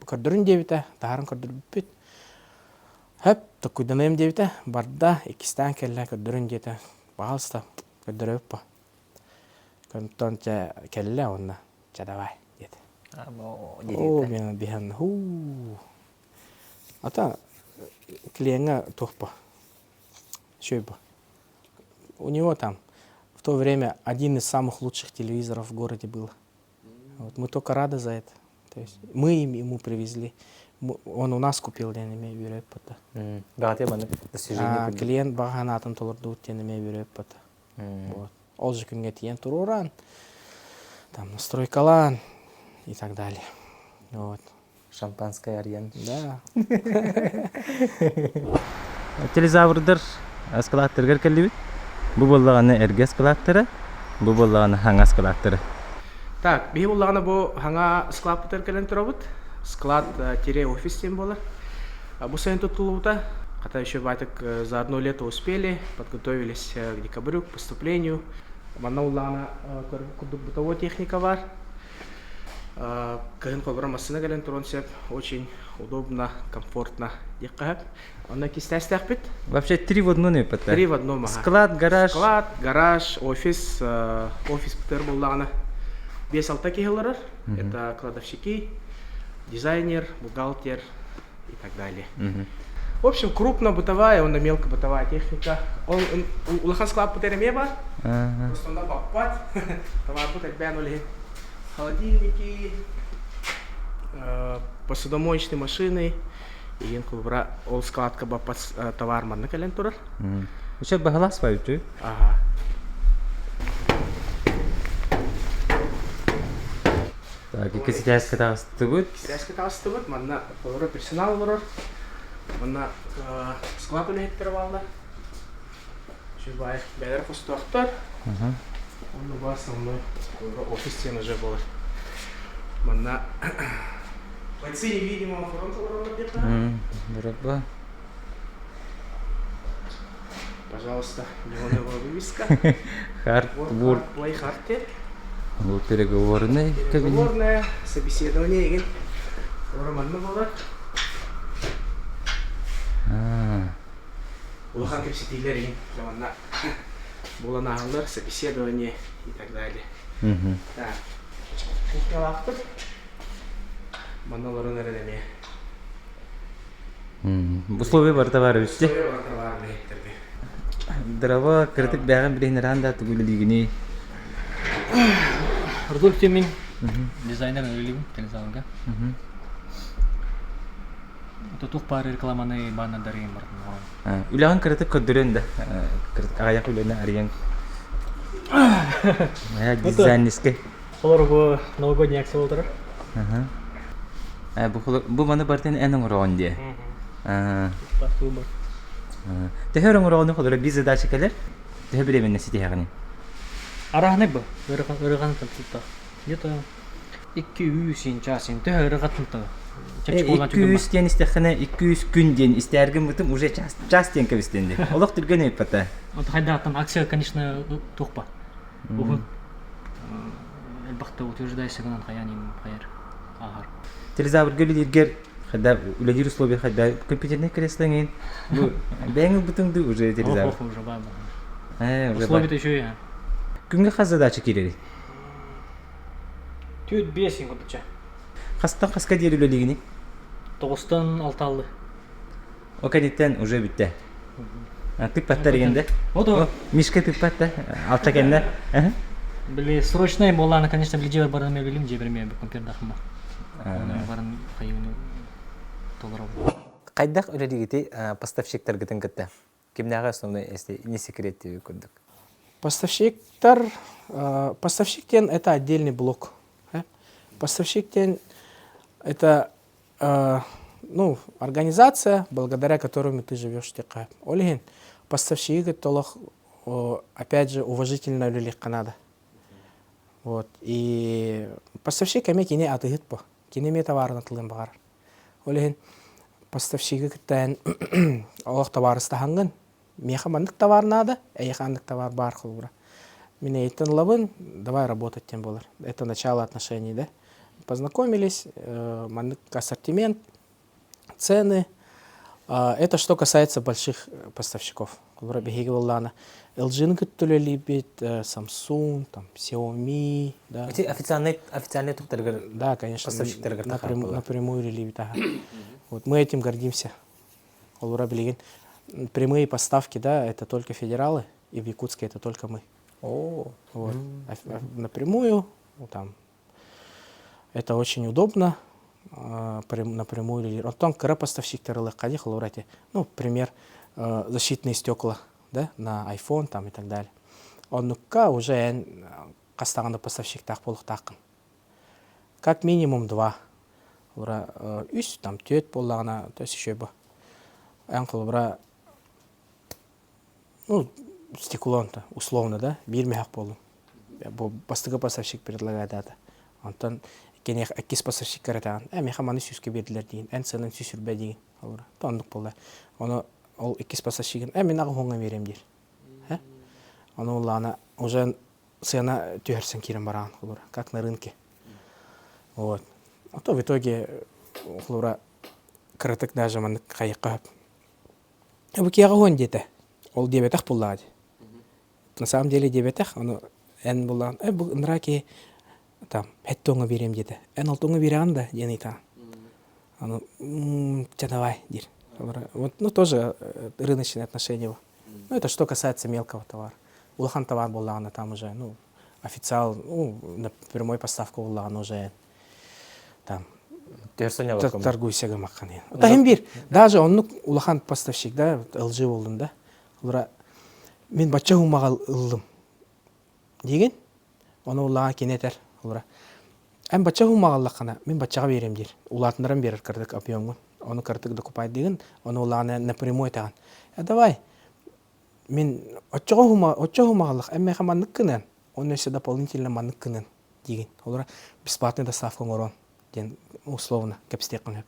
kırdırın debite, taharın kırdır bit. Hep takuydanayım debite, barda ikisten kelle kırdırın debite. Bahalsta kırdırıp pa. Kantonca kelle onna çadavay debite. O ben bihan hu. Ata клиенга тухпа. Шойба. У него там в то время один из самых лучших телевизоров в городе был. Вот, мы только рады за это. То есть мы ему привезли. Он у нас купил, я не имею в виду это. Клиент баганатын толордут, я не имею в виду это. Вот. Ол же күнге тиен туруран, там настройкалан и так далее. Вот. Шампанское арьян. Да. Телезаврдыр аскалаттыргар келбит. Бу боллаганы эрге аскалаттыры, бу боллаганы хаң аскалаттыры. Так, бии боллаганы бу хаңа склад бутер келен турабыт. Склад офис тем было. Бу сайын тутулута. Хотя еще байтык за одно лето успели, подготовились к декабрю, к поступлению. Манна уллана бытовой техника var. Кагын программасына келен турон сеп очень удобно, комфортно. Он кистястях бит. Вообще 3 в одном не пата. 3 в одном. Склад, гараж. Склад, гараж, офис бутер боллаганы 5-6 кигелер. Это кладовщики, дизайнер, бухгалтер и так далее. В общем, крупно бытовая, он мелко бытовая техника. Он улахан склад путереме бар. Просто он баппат. Товар путер бен улихин. Холодильники, посудомоечные машины. И инкубра ол складка баппат товар манна кален турар. Еще багалас вайты. Ага. Так, и киситяс катас тубут. Киситяс катас тубут, манна полура персонал лурар. Манна склад улихит первалда. Чубай бедер пустуахтар. Он у вас основной офис стен уже был. Манна бойцы невидимого фронта лурар где-то. Дорога. Пожалуйста, неоновая вывеска. Хартбург. Плей Харте. Вот переговорный кабинет. Переговорное собеседование. Роман Новолак. Улахан кепсетилерин. Заманна. Была наглар, собеседование и так далее. Так. Кухня-лавка. Манолару наредами. Условия бар товары үсте. Условия бар товары. Дрова кыртык бяган билейнеран да тугулы лигини. Рудольф Тюмин, дизайнер өлігім, телезавырға. Тұтуқ бары рекламаны бана дарыйын бардым. Үләгін кыртык көддөрен да. Ағаяқ үләне ариян. Дизайнерске. Олар бұл новогодний акция болдырыр. Бұл маны бартын әнің ұрағын де. Басуы бар. Тәхер ұрағыны қолыры біз задача кәлер. Тәхер білемен нәсеті яғыны. Арағаны бұл, ұрығаны тәмсілді. Где-то 200 часын, тәхер ұрығатынды. 200 ден істеқіне 200 күн ден істәргін бұтым уже час ден көбістенді. Олық түрген өйіп бата. Қайдағаттан акция, конечно, тұқпа. Бұғын. Әлбақты утверждайся гынан қаяним қайыр. Ағар. Телезавр гөлі дергер, қайда үләдер условия қайда компьютерне креслеңен. Бәңі бұтыңды уже телезавр. Уже бар бұл. Условия-то еще я. Күнге қаз задача керері? Түйет 5 ғыдыча. Қастан қасқа дер үлелігіне? 9-тан 6 алды. О кәдеттен уже бітті. Тып паттар егенде? Мишка тып патта, алта кәнді? Біле, срочный боланы, конечно, біле жебір барыны білім, жебірме бір компьютердақыма. Барын қайығыны толырау. Қайдақ үлелігіте поставщиктар гітін кітті? Кемнәға основной, если не секрет тебе көрдік? Поставщиктен это отдельный блок. Поставщиктен это организация, благодаря которой ты живешь. Олеген, поставщик это опять же уважительно люли Канада. Вот. И поставщик имеет кине атыгит по, кине ме товарны тылын багар. Олеген, поставщик это олох товары стаханган. Мехаманнык товар надо, эйханнык товар бар хулбра. Меня это лавын, давай работать тем более. Это начало отношений, да? Познакомились, ассортимент, цены. Это что касается больших поставщиков. LG любит, Samsung, там, Xiaomi. Да. Эти официальные туктар? Да, конечно, напрямую любит. Вот мы этим гордимся. Прямые поставки, да, это только федералы, и в Якутске это только мы. Вот. Напрямую, там, это очень удобно, напрямую. Потом поставщик ну, пример, защитные стекла, да, на iPhone там, и так далее. Он уже кастаганда поставщик так полуктакын. Как минимум 2. Там тет поллагана, то есть еще бы. Ну, стеклон-то, условно, да, бирмехак болу. Бастыгы поставщик предлагает это. Антон, кенех акис поставщик каратан. Мехаманы сюске бердилер дейін, ценын сюсүрбе дейін. Тондық болды. Оны, ол акис поставщигін, мен ағы хоңға берем дейір. Оны олағына, уже цена түйерсен керен бараған, как на рынке. Вот. А то в итоге, кратык даже манық қайыққа. Бұл кияға хоң дейті. Ол дебетах пуллади. На самом деле дебетах, оно эн булан, бу нраки там хеттонга берем деди. Эн алтонга берам да дени та. Оно давай дир. Вот, ну, тоже рыночные отношения. Ну, это что касается мелкого товара. Улахан товар был, там уже, ну, официал, ну, на прямой поставку была, уже там торгуйся гамакан. Тахим бир, даже он, ну, улахан поставщик, да, LG болдун, да. Олар, мен бача хумагал ылым. Деген, оны улаға кенетер, олар. Әм бача хумагаллақана, мен бачаға берем дер. Улатындарым берер кырдык объемын. Оны кырдык докупайт деген, оны улағаны напрямую таган. Давай, мен отчаға хумагаллақ, әмме хаманлык кынан, он еще дополнительно манлык кынан деген. Олар бесплатный доставка ngорон, ден условно капстек кынып.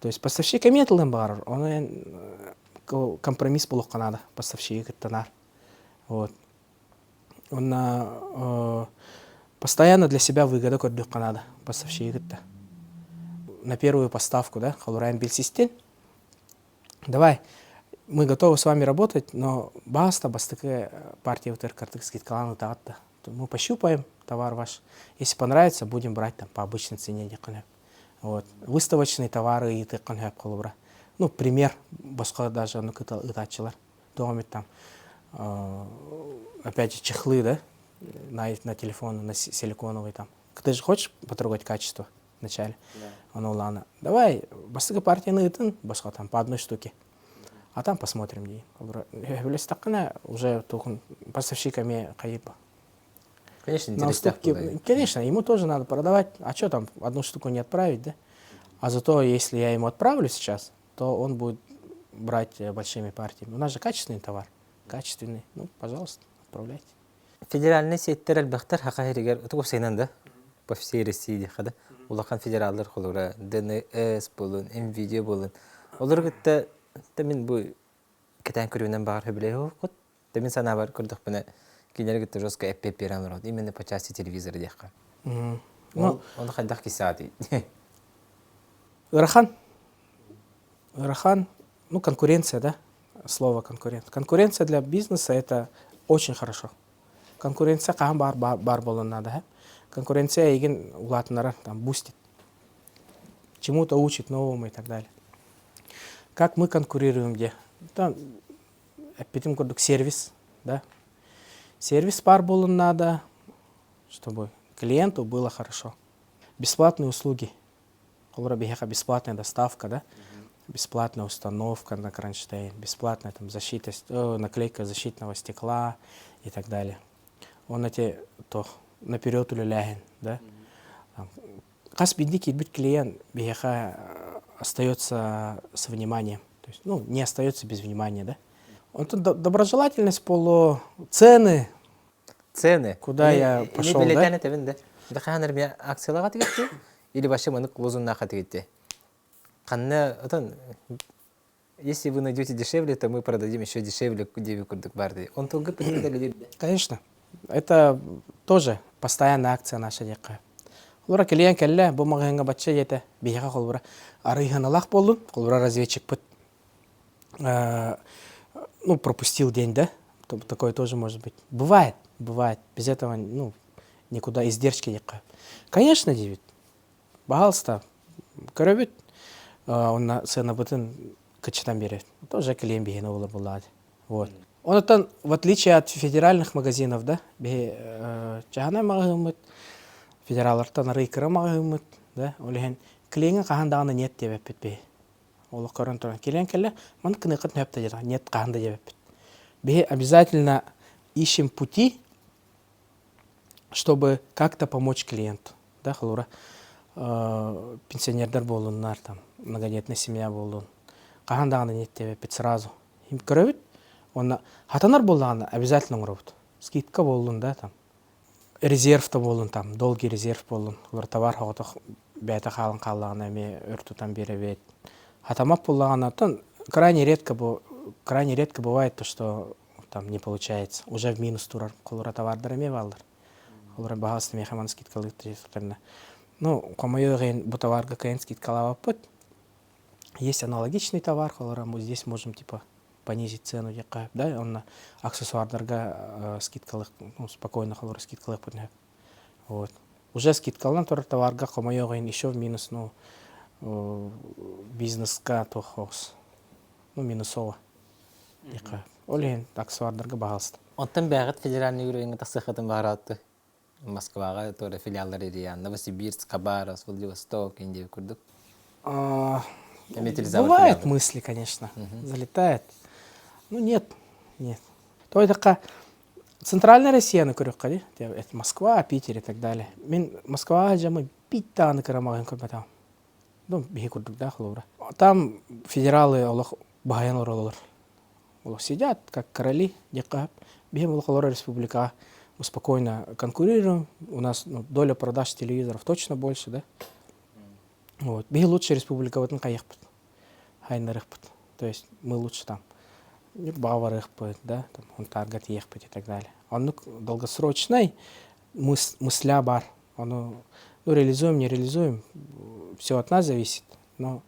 То есть поставщик эметылын бар, оны компромисс болук канада, поставщик кыттанар. Вот. Он постоянно для себя выгода көрдүк канада, поставщик кытта. На первую поставку, да, халураем бельсистен. Давай, мы готовы с вами работать, но баста, бастыки партия утер картык скидкалану тагатта. Мы пощупаем товар ваш. Если понравится, будем брать там по обычной цене. Вот. Выставочные товары и ты халура. Ну, пример, баска даже ну кытал ытачылар. Домит там, опять же, чехлы, да, на телефон, на силиконовый там. Ты же хочешь потрогать качество вначале? Да. Он улана. Давай, бастыки партия нытын, баска там по одной штуке. А там посмотрим. Уже поставщиками кайпа. Конечно, интересно. Конечно, ему тоже надо продавать. А что там, одну штуку не отправить, да? А зато, если я ему отправлю сейчас, то он будет брать большими партиями. У нас же качественный товар. Качественный. Ну, пожалуйста, отправляйте. Федеральный сеттер әлбәхтер хакайригер утуп сейнанда по всей России дихада. Улахан федераллар холура ДНС болун, МВД болун. Олар гытта мен бу кетен көрүнөн бар хөбүле кот. Мен сана бар көрдүк мене кинер гытта жестко эппеп бераныр. Именно по части телевизора дихка. Ну, он хадах кисати. Рахан, ну, конкуренция, да? Слово конкурент. Конкуренция для бизнеса это очень хорошо. Конкуренция кахан бар болон надо. Конкуренция еген улатынара там бустит. Чему-то учит новому и так далее. Как мы конкурируем где? Там, опять сервис, да? Сервис бар болон надо, чтобы клиенту было хорошо. Бесплатные услуги. Бесплатная доставка, да? Бесплатная установка на кронштейн, бесплатная там защита, наклейка защитного стекла и так далее. Он эти то наперед улюляген, да? Кас бедники бит клиент беха остается с вниманием, то есть, ну, не остается без внимания, да? Он тут доброжелательность полу, цены. Куда я пошел, да? Или ваши манук лозунна хатыгите. Канна, если вы найдете дешевле, то мы продадим еще дешевле, где вы курдык барды. Он то Конечно. Это тоже постоянная акция наша декка. Лора клиент келле, бу магазинга батча ете, бияга холбура. Арыйханалах болдун, холбура разведчик пыт. Ну, пропустил день, да? Такое тоже может быть. Бывает. Без этого, ну, никуда издержки декка. Конечно, девять. Пожалуйста, көрөбүт, он цена бытын кычтан берет. Тоже клиент бегена было. Вот. Он это, в отличие от федеральных магазинов, да, чахана магазин, федераллардан рейкера магазин, да, олеген клиент кахандаганы нет тебе петбе. Олы көрөн туран клиент келе, ман кыныкыт нөптө жана нет каханда жебет. Бе обязательно ищем пути, чтобы как-то помочь клиенту, да, халура. Пенсионердар болуннар, там, многодетная семья болун. Кахандаганы нет тебе сразу. Им көрөбүт, он хатанар болдаганы обязательно уробут. Скидка болун, да, там. Резерв-то болун, там, долгий резерв болун. Олар товар хоготох бәйті қалын қалағына ме өртутан беребет. Хатамап боллагана, крайне редко бывает то, что там не получается. Уже в минус турар колора товардарыме балдар. Олар бағасты мехаман скидкалык тестерне. Ну, комайоген бу товарга кайын скидкалава пыт. Есть аналогичный товар, колора мы здесь можем типа понизить цену, да, он на аксессуардарга скидкалык, ну, спокойно колора скидкалык пытнеп. Вот. Уже скидкалан тур товарга комайоген еще в минус, ну, бизнеска тохос. ну, минусово. Олен аксуардарға бағалысты. Оттан бәғыт федеральный уровень тақсықатын бағаратты. Москваға тоже филиалдар ериян. Новосибирск, Хабаровск, Владивосток, Индия күрдік. Бывают мысли, конечно, залетает. Ну, нет. То это центральная Россия на Курюкаде, это Москва, Питер и так далее. Москва, мы пита на Карамаган Курбатам. Ну, бегут, да, хлора. Там федералы, Аллах, Багаян Лоролор. Сидят, как короли, декаб. Бегем Лохолора Республика. Мы спокойно конкурируем. У нас доля продаж телевизоров точно больше, да? Вот. Беги лучше республика в этом каяхпут. Хайнарыхпут. То есть мы лучше там. Баварыхпут, да? Там, он таргет ехпут и так далее. Он долгосрочный мысля бар. Он, реализуем, не реализуем. Все от нас зависит. Но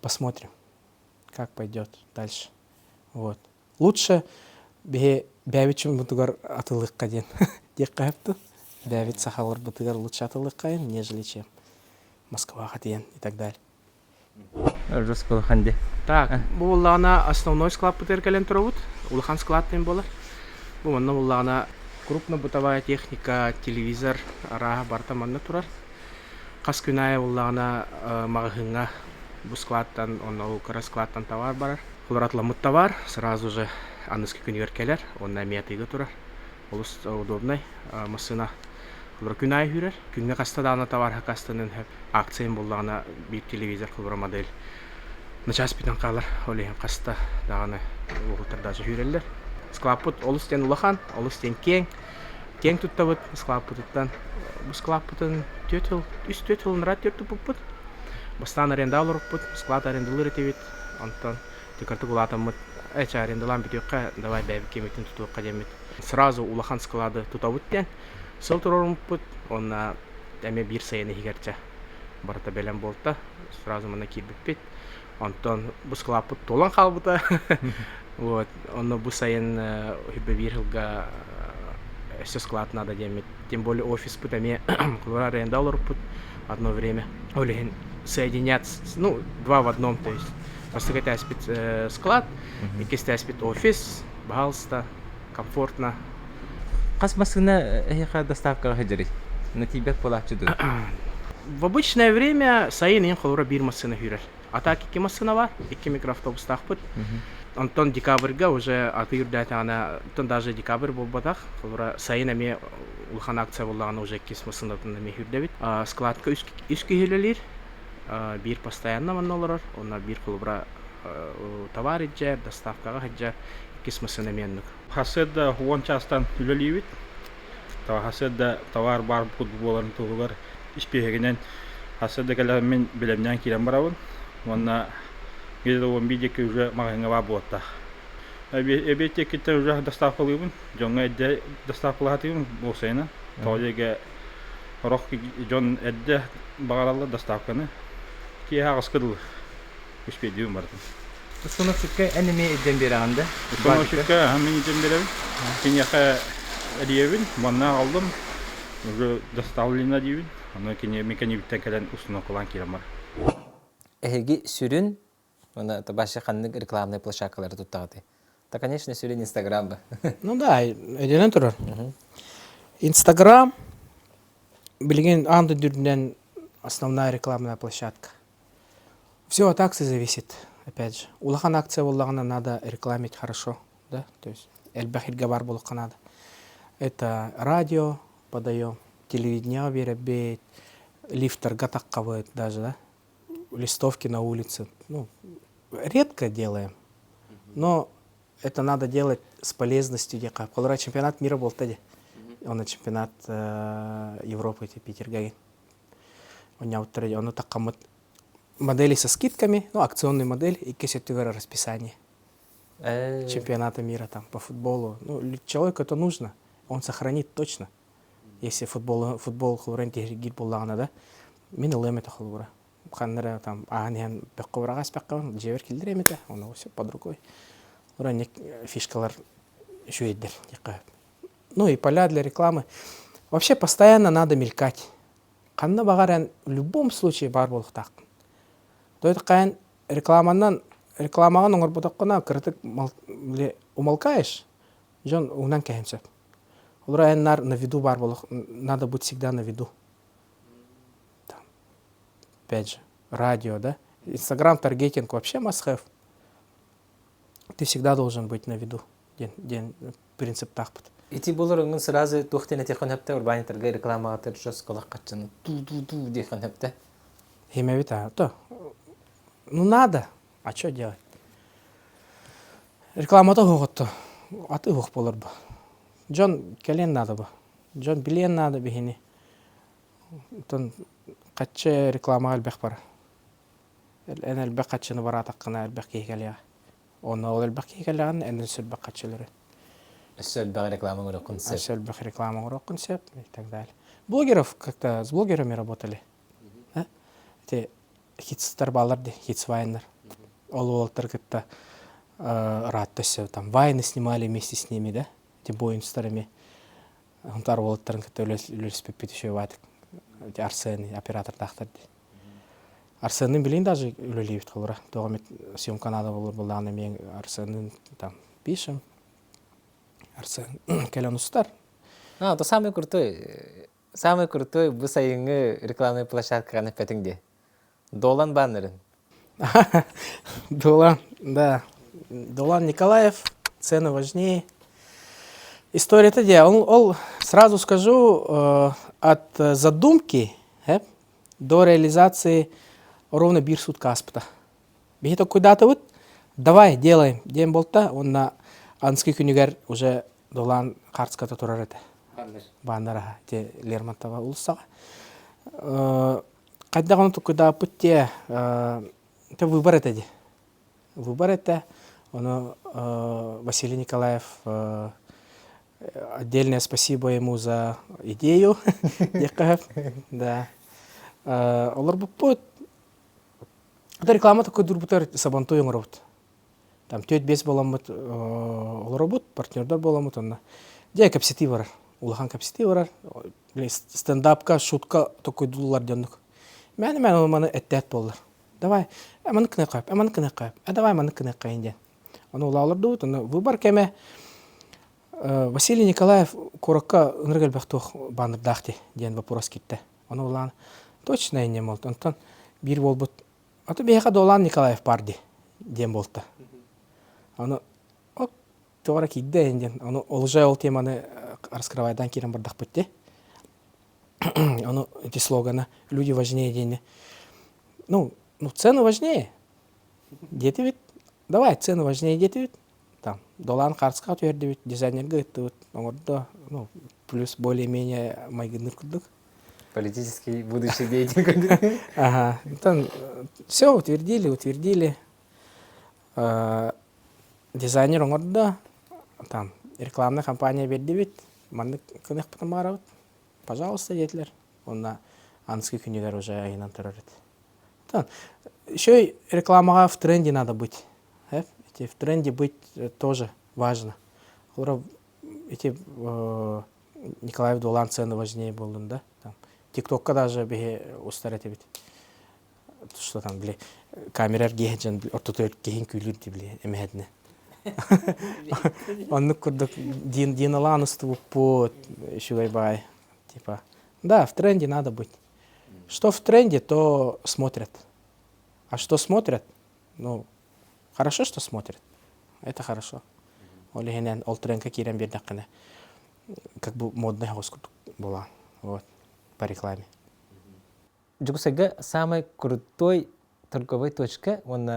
посмотрим, как пойдет дальше. Вот. Лучше бәвичім бұтығар атылыққа ден. Дек қайыпты. Бәвит сахалар бұтығар лучше атылыққа ден, нежели чем Москваға ден и так далее. Русского ханде. Так, бұл ұллағына основной склад бұтыр кәлен тұрауыд. Улыхан склад ден болар. Бұл мұнна ұллағына крупно-бытовая техника, телевизор, араға барта манна тұрар. Қас күнайы ұллағына мағығыңа бұл складтан, онна ұлқыра складтан товар барар. Хлоратламыт товар, сразу же анныски күнігер келер, онна метыйғы тұрар. Олыс удобный масына хлора күнай хүрер. Күнге қаста дағына товарға қастанын акциян болдағына бір телевизор хлора модель. На час бітін қалар, олейін қаста дағына ұғылтыр даже хүрелер. Склаппут олыс ден ұлахан, олыс ден кең тұттабыт склаппуттан. Бұл склаппуттан үст 4 жылын рад түрті бұппыт. Бастан аренда олырып бұт, склад арендалыр етевет. Антон текартык улатамыт, арендалан бітеуққа, давай бәйбі кеметін тұтуыққа демет. Сразу улахан склады тұтабыттен, сыл тұрорым бұт, онна әме бір сайыны хигерча барата бәлем болта, сразу мұна кирбіппет. Антон бұл склаппыт толан қалбыта. Онна бұл сайын хүбі бір жылға все склад надо демет. Тем более офис бұт әме аренда олырып бұт одно время. Олеген соединяться, ну, два в одном, то есть. Поступить аспект склад, якийсь аспект офис, пожалуйста, комфортно. Қас масына яқа доставкаға хеджери? На тебе полачу ду? В обычное время сайын ең қолыра бір масына хүрер. А так, екі масына бар, екі микроавтобус тақпыт. Антон декабрьга уже атырды атағана, даже декабрь бол батақ. Қолыра сайын әме ұлхан акция болағана уже екі масына әме хүрдебет. Складқа үш күйелелер. Бир постоянно маннолар, онна бир кулбра товар иджер, доставкага хаджар, кисмасына меннук. Хаседда хуон частан үлелибит. Хаседда товар бар футболларын тугулар испегенен хаседда калар мен билемнен кирен барабын. Онна где-то он бидеке уже магазинга бар болта. Эбете китте уже доставкалыбын, жонга эдде доставкалатыбын болсайна. Тоолеге рохки жон эдде багаралла доставканы. Кия аскыдыл үспедиум бардым. Установщикка әнеме еден бері ағында? Установщикка әмен еден берем. Кенеқа әдиевін, манна алдым. Уже доставлена дейін. Аны кене меканибіттен кәлен установкалан керем бар. Әйге сүрін, башы қанның рекламный площадкалары тұттағыды. Да, конечно, сүрін Инстаграм ба. Ну да, еденен тұрар. Инстаграм, білген анды дүрден основная рекламная площадка. Все от акций зависит, опять же. Улахан акция улахана надо рекламить хорошо, да, то есть эльбахир габар булаха надо. Это радио подаем, телевидение веребет, лифтер гатаккавает даже, да, листовки на улице. Ну, редко делаем, но это надо делать с полезностью. Когда чемпионат мира был тогда, он чемпионат Европы, это Питер. Он так модели со скидками, ну, акционная модель и кесетовое расписание чемпионата мира там по футболу. Ну, человеку это нужно, он сохранит точно. Если футбол хлоренти гид буллагана, да, мен илем это хлора. Ханнера там аганен бекковрагас беккован жевер килдиремете, он все под рукой. Уранник фишкалар шуйдер. Ну и поля для рекламы. Вообще постоянно надо мелькать. Канна багарен в любом случае бар болуктак. То это кайын рекламанан рекламага ноңор бутаккана критик умолкаешь, жон уңнан кәһимсеп. Олар эннар на виду бар болох, надо быть всегда на виду. Там, опять же, радио, да? Инстаграм, таргетинг вообще must-have. Ты всегда должен быть на виду. Ден принцип тахпыт. Ити болор оңын сразу тухтен этехон хепте урбанитарга реклама атыршас колак катчаны ту дехан хепте. Химевит, то. Ну надо. А что делать? Реклама-то хуготто. А ты хуг болор ба. Джон келен надо ба. Джон билен надо бихини. Тон катче реклама албек бар. Эн албек катчыны баратаккана албек кейкелега. Оны ол албек кейкелеган эн сөлбек катчылары. Сөл баг реклама гора концепт. Сөлбек реклама урок концепт и так далее. Блогеров как-то с блогерами работали. Эти хитстар баларды, хитсвайнер. Олуолтар как-то раттасы, там вайны снимали вместе с ними, да? Эти боинстарами. Онтар олуолтарын как-то үлеспеп еще ватык. Эти Арсены, оператор тахтарды. Арсенын билин даже үлелейбит колура. Тогомет съемка надо болдағаны мен Арсенын там пишем. Арсен келен устар. То самый крутой bu sayıngı reklamный площадканы петинде. Долан баннерин. Долан, да. Долан Николаев, цены важнее. История-то где? Он, сразу скажу, от задумки до реализации ровно бир сутка аспыта. Бихито куда-то вот, давай, делаем. Дем болта, он на анский күнігер уже Долан Қарцката тұрар еді. Бандара, те Лермонтова улысаға. Қайдағаны тұқыда пүтте, те выбор етеді. Выбор етті. Оны Василий Николаев, отдельное спасибо ему за идею. Да. Олар бұппыт. Это реклама такой дұрбытар сабанту ең ұрабыт. Там төт бес боламыт олар бұт, партнердар боламыт. Де капсети барар. Улахан капсети барар. Стендапка, шутка такой дулар дендік. Мәні оны әттәт болар. Давай, әманы кіне қайып. Давай, әманы кіне қайын ден. Оны олалар дұғыт. Выбор кәме Василий Николаев коракка ыныргал бәқтуқ банырдақты ден вопрос кетті. Оны олан точно әйне молды. Онтан бір бол бұт. Аты бейқа Долан Николаев барды ден болды. Оны тоғара кейді әйнден. Оны олжай ол теманы раскрывайдан керен бардақ бітті. Оны эти слоганы «Люди важнее деньги». Ну, цены важнее. Дети ведь. Давай, цены важнее дети ведь. Там, Долан Қарцқа өтерді ведь, дизайнерға өтті ведь. Оңырда, плюс более-менее майгыныр күрдік. Политический будущий деятель. Ага. Там все утвердили. Дизайнер оңырда, там, рекламная кампания берді ведь. Манды кынық потом баравыд. Пожалуйста, детлер. Он на анский күнігер уже айынан тұрар еді. Еще и рекламаға в тренде надо быть. В тренде быть тоже важно. Николаев Долан цены важнее был, да? ТикТокка даже беге устарет ведь. Что там, бля, камерар гейджен, ортотойт гейн күйлүрді, бля, эмэдне. Он курдук дин аланысту по шулайбай. Типа, да, в тренде надо быть. Что в тренде, то смотрят. А что смотрят? Ну, хорошо, что смотрят. Это хорошо. Олегенен ол тренка кирен бердаккана. Как бы модная хоскут была. Вот. По рекламе. Джукусага самый крутой торговой точка, он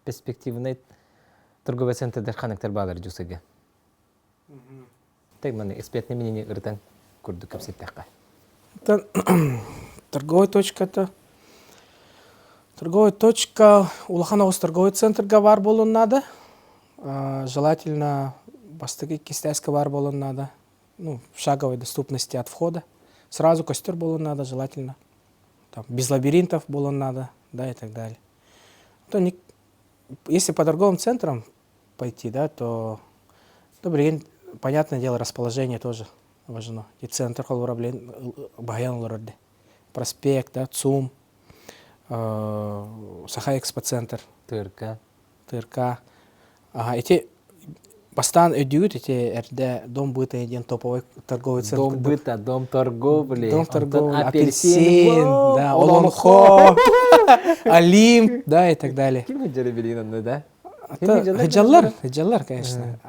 перспективный торговый центр Дерханектер Балар Джукусага. Так, маны экспертное мнение иртан курду капсетака. Торговая точка-то. Торговая точка, улахановый торговый центр гавар болон надо. Желательно бастыки кистайска вар болон надо. Ну, в шаговой доступности от входа. Сразу костер болон надо, желательно. Там, без лабиринтов болон надо, да, и так далее. Если по торговым центрам пойти, да, то понятное дело, расположение тоже важно. И центр Багаян Лорде. Проспект, да, ЦУМ, Саха-экспоцентр. тырка. Ага, эти бастан өдүгүт эти эрде дом быта еден топовой торговый центр. Дом быта, дом торговли. Дом Онтон торговли, апельсин, да, олонхо. олонхо, Олимп, да, и так далее. Ким хыджары билин онны, да? Хыджалар, конечно.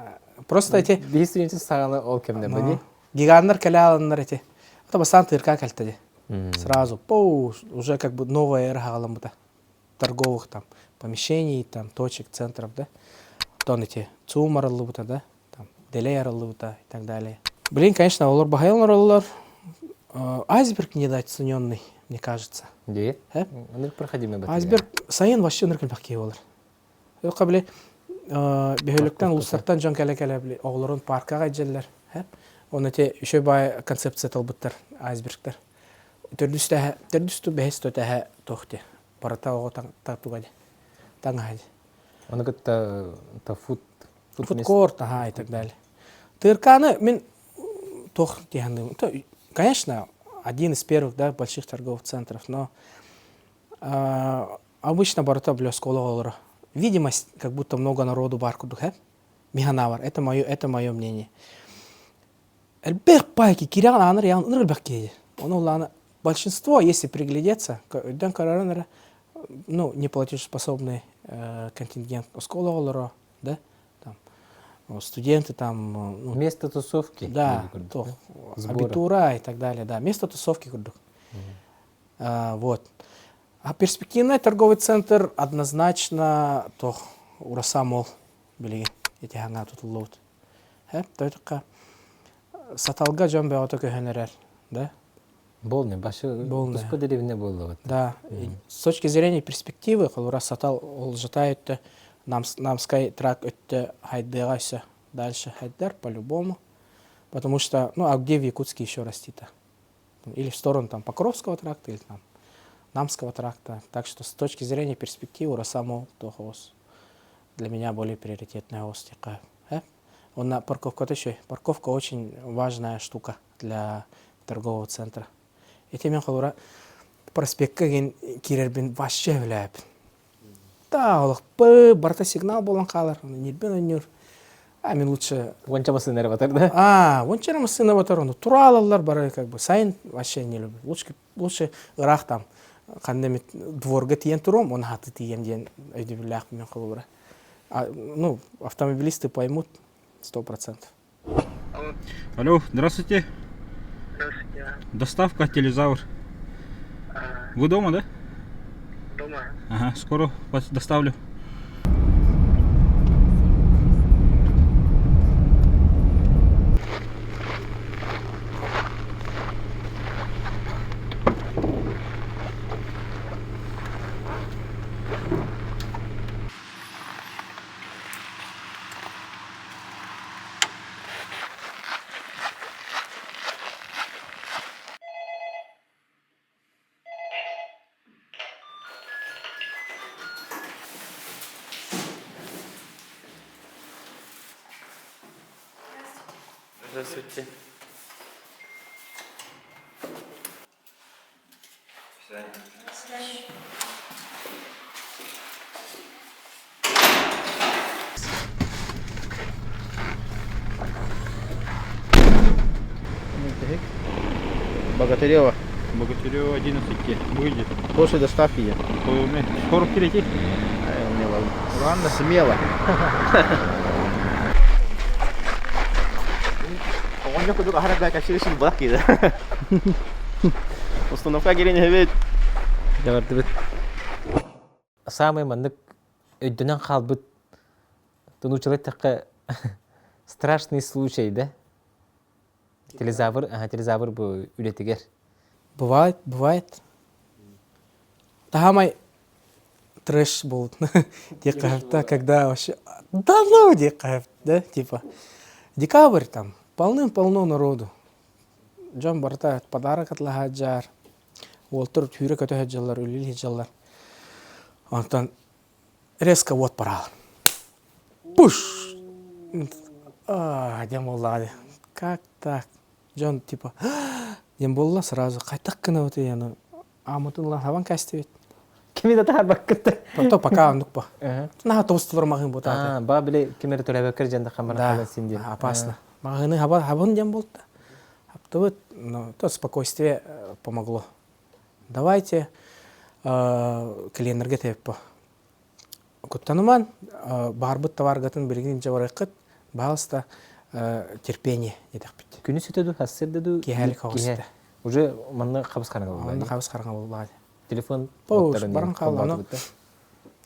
Просто эти Бейс студенті сағаны ол кемден бәді? гигандар каляландар эти. Это бастан тырка кальтади. Сразу, уже как бы новая эра хагаламбыта. Торговых там помещений, там точек, центров, да. Потом эти цумар аллыбыта, да, там делеер аллыбыта и так далее. Блин, конечно, олар бахайлар олар. Айсберг недооцененный, мне кажется. Де? Оныр проходимый бәді. Айсберг сайын вообще ныркал бақкей олар. Өқа біле, бехөліктен ұлыстартан жан кәлі біле, оғыларын паркаға жәлілер. Оны те үші бай концепция талбыттар, айсбергтер. Төрдүсту бәхес төтәхә тоқты. Барата оғы тақтуғады. Таңғады. Оны күтті Фудкорт, ага, и так далее. Тырканы, мен тоқ дегендім. Конечно, один из первых, да, больших торговых центров, но обычно барата блескола олара. Видимость, как будто много народу баркуду, механавар. Это мое мнение. Эльбек пайки, кирян анар ян нырбекеди. Большинство, если приглядеться, ну, неплатежеспособный контингент школа олара, да, там, студенты там, ну, место тусовки. Да, то, абитура и так далее, да, место тусовки курдук. Вот. А перспективный торговый центр однозначно то урасамол билеген эти ханга тутулут. То это саталга жамбе ото көхөнөрөр, да? Болны, башы буско деревне болды. Да. С точки зрения перспективы, колура сатал ол жатает Намской трак это хайдегайся дальше хайдар по-любому, потому что, ну, а где в Якутске еще расти-то? Или в сторону там Покровского тракта, или там Намского тракта. Так что с точки зрения перспективы Росамол Тохос для меня более приоритетная остика. Он на парковку еще. Парковка очень важная штука для торгового центра. Эти мен халура проспектка ген кирербин вообще влияет. Да, олох барта сигнал болан қалар. Нербен өнер. Мен лучше... Вонча масынары батар, да? Вонча масынары батар. Туралалар бары как бы. Сайын вообще не люблю. Лучше ырах там. Қандамет дворга тиен туром, он хаты тиен ден өйді білях мен қылуыра. Ну, автомобилисты поймут 100%. Алло, здравствуйте. Здравствуйте. Доставка телезавр. Вы дома, да? Дома. Ага, скоро вас доставлю. Здравствуйте. Богатырева. Богатырева 11 выйдет. После доставки я. Скоро перейти? Ладно, смело. Pokoknya kudu harap gak kasih silbak gitu. Установка керене бит. Жабарды бит. Самый мандык өйдөнөн калбыт тунучулай такка страшный случай, да? Телезавр бу үлетигер. Бывает. Тахамай трэш был. Когда вообще... Да ну, да, типа. Декабрь там, полным-полно народу. Джон барта подарок атлахаджар. Уолтер тюрек атахаджалар, улили хаджалар. Антон резко вот порал. Пуш! Демоллады. Как так? Джон типа... Демболла сразу. Кайтак кына вот я, ну... Амутын лан хаван касты ведь. Кими да тахар баккытта. То пока он по. Ага. На толстый магазин бота. Ба биле кимер төлөбөкөр жанда камара Да, калан синдир. опасно. Магазины хабон дем болта. Аптовыт, но то спокойствие помогло. Давайте клиентерге теппо. Куттануман барбыт товаргатын биргин жабаракыт балста терпение етекпит. Күнү сөтөдү, хассырдыду. Кихәлек хавысты. Уже манна кабыс караңга Онда болду. хавыс караңа болбады. Телефон. Поуш, баран калды, аны.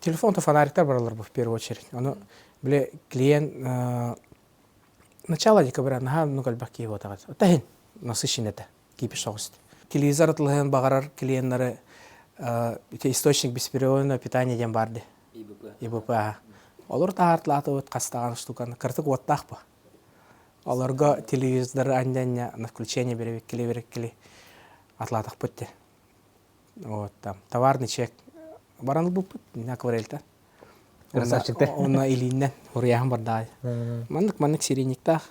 Телефон-то фонариктар баралар в первую очередь. Оно, бле, клиент начало декабря наха ну калбаки его тагат. Тахин насыщен это кипиш соғысты. Телевизор тылыгын багарар клиенттары источник бесперебойного питания дем барды. ИБП. Олар таартлаты вот кастаган штуканы кыртык оттахпа. Оларга телевизор андanya на включение берекли атлатах путте. Вот там товарный чек. Баран был на кварельта. Красавчик-то. Он на илинен уряхам бардай. Маннык сирениктах.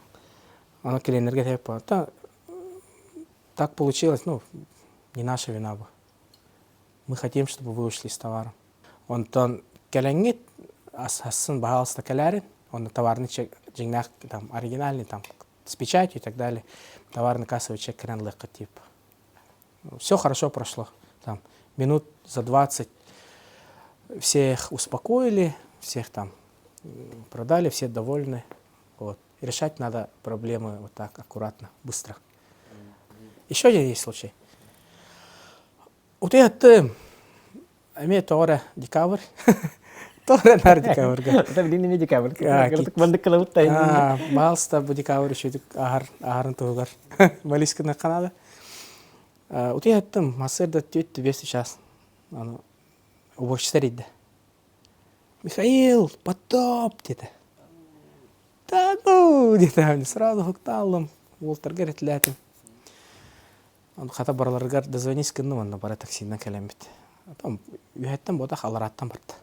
Она клиентерге теппа. Так получилось, ну, не наша вина бы. Мы хотим, чтобы вы ушли с товаром. Он тон келенгит, асын бахалста келярин, он товарный чек, джигнах там оригинальный, там, с печатью и так далее. Товарный кассовый чек крен легко типа. Все хорошо прошло. Там, минут за 20 всех успокоили, всех там продали, все довольны. Вот. И решать надо проблемы вот так, аккуратно, быстро. Еще один есть случай. Вот это имеет товара декабрь. Товара нар декабрь. Это блин не декабрь. Кыртык бандык кылып тайын. Балста bu декабрь еще ахарын тугар. Малискана Канада. Вот я там массерда тет 200 час. Оно уборщица ридда. Михаил, потоп где-то. Да ну, где-то сразу хукталым. Волтер говорит, лятим. Он хата барларгар дозвонись кынны манда бара таксинен келем бит. Там үйөттөн бота халараттан барты.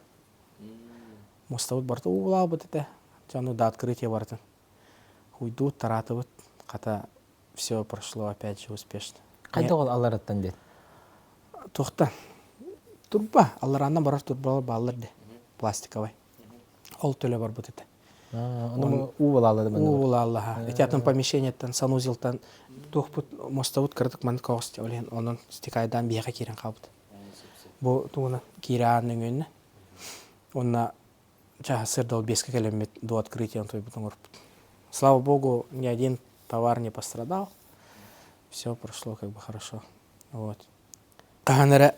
Мостабыт барты улаа бит эте. Жану да открытие бартын. Хуйду таратыбыт. Хата все прошло опять же успешно. Кайда ол алараттан дет? Тохта. Турба, аларандан барар турбалар баллар де. Пластиковый. Ол төлө бар бит эте. Onu uvalaladı ben. Улалла. Этятын помещениеттен санузелтан тухпут мостабыт кырдык ман кост. Олен онун стикайдан бияга кирен калбыт. Бу туна кираанын өнү. Онна жа сырдал беске келемет до открытия он той бутун урп. Слава богу, ни один товар не пострадал. Все прошло как бы хорошо. Вот. Каганера,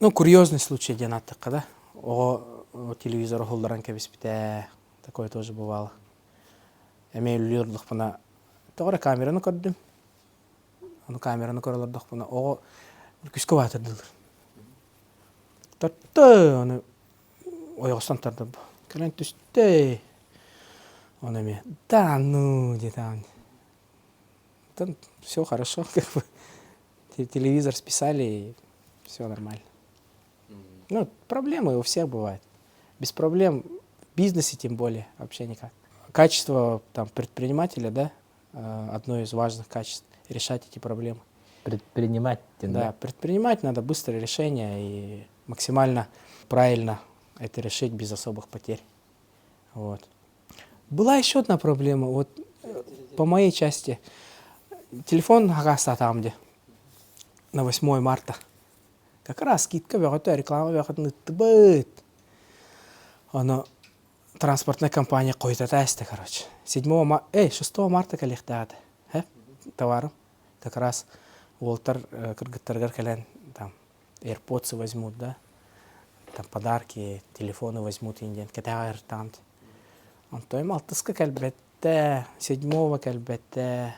ну, курьезный случай денаттыкка, да? О телевизор холдаран кебиспите. Такое тоже бывало. Эмейл люрдук бана. Тогра камераны көрдүм. Аны камераны көрөлөрдүк бана. О күскө батырдылар. Тартты, аны оягыстан тарды. Келен түстө. Он эме, да ну, где-то. Там все хорошо, как бы. Телевизор списали, и все нормально. Ну, проблемы у всех бывают. Без проблем в бизнесе тем более вообще никак. Качество там предпринимателя, да, одно из важных качеств — решать эти проблемы. Предпринимать. Да, предпринимать надо быстрое решение и максимально правильно это решить без особых потерь. Вот. Была еще одна проблема, вот по моей части. Телефон Хагаса там где на 8 марта. Как раз скидка, реклама выходит, тбыт. Она транспортная компания какой-то тесты, короче. 6 марта калихтады. Товаром. Как раз Уолтер кыргыттаргар келен там AirPods возьмут, да. Там подарки, телефоны возьмут инден. Кетагар там. Он той малтыска калбетте, 7 калбетте,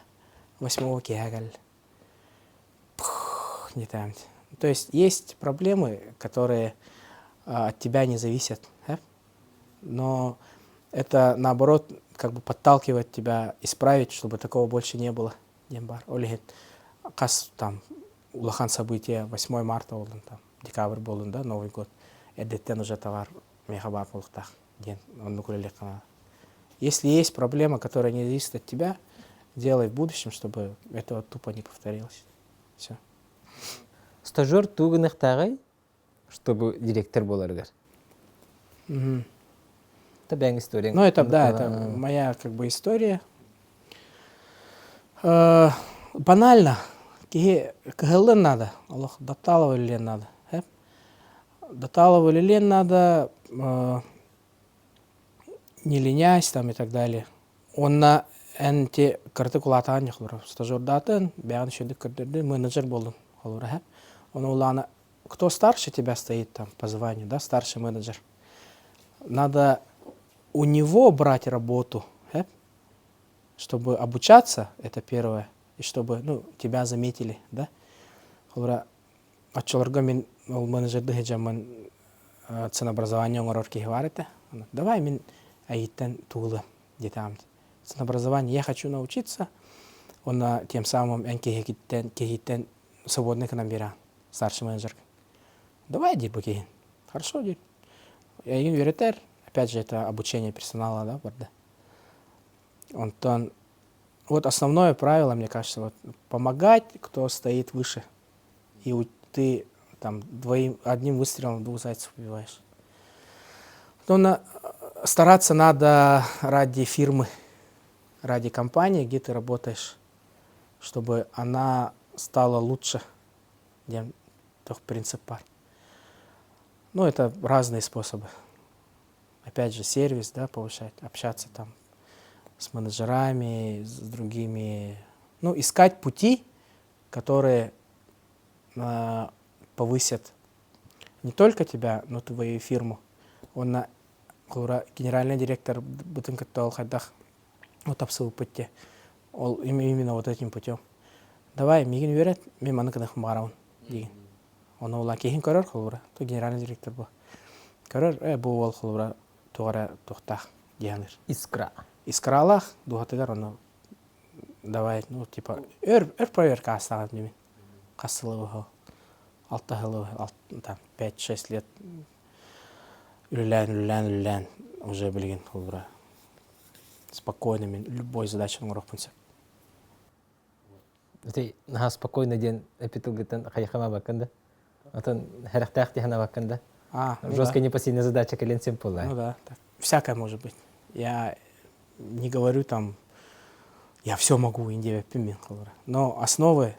8 кегал. Не там. То есть проблемы, которые от тебя не зависят, но это наоборот как бы подталкивает тебя исправить, чтобы такого больше не было. Дембар. Олег, кас там улахан события 8 марта болдун, там декабрь болдун, да, Новый год. Эдеттен уже товар мегабар болуктах. Ден, он нукулелек. Если есть проблема, которая не зависит от тебя, делай в будущем, чтобы этого тупо не повторилось. Все. Стажер тугынықтағы чтобы директор боларыгар. Мгм. Это бәң история. Ну, это, да, это моя как бы история. Банально. Кыгылын надо. Аллах даталовали надо. Даталовали надо, не ленясь там и так далее. Он на энте карты кулатан яхлура. Стажердатын, бяган шедик кырдырды, менеджер болдым. Халура. Он улана, кто старше тебя стоит там по званию, да, старший менеджер. Надо у него брать работу, чтобы обучаться, это первое, и чтобы, ну, тебя заметили, да. Халура, отчаларга мен менеджерды хеджаман ценообразование оңорор кихварите. Давай мен аиттен тулы детам. Ценообразование я хочу научиться. Он тем самым кихиттен свободный к нам бера, старший менеджер. Давай иди букихин. Хорошо, иди. Я им веритер. Опять же, это обучение персонала, да, борда. Вот основное правило, мне кажется, вот, помогать, кто стоит выше. И ты там одним выстрелом 2 зайцев убиваешь. Но стараться надо ради фирмы, ради компании, где ты работаешь, чтобы она стала лучше, чем тот принципа. Ну, это разные способы. Опять же, сервис, да, повышать, общаться там с менеджерами, с другими. Ну, искать пути, которые повысят не только тебя, но и твою фирму. Он генеральный директор Бутынкаттал Хайдах вот абсолютно пути. Именно вот этим путем. Давай, мигин верят, мимо кадах мараун. Он ула кехин корор холура, то генеральный директор был. Корор, был ол холура, туара тухтах дяныр. Искра Аллах, дугатыгар, он давай, ну типа, проверка осталась мне. Кассылы 5-6 лет үлән, уже білген холура. Спокойно, мен любой задачаның рохпынса. Ты спокойно ден эпитулгытын хайхама бакында. Атан характах тихана бакында. Жесткая непосильная задача коленцем пола. Ну да, так. Всякое может быть. Я не говорю там, я все могу, индия пимен холура. Но основы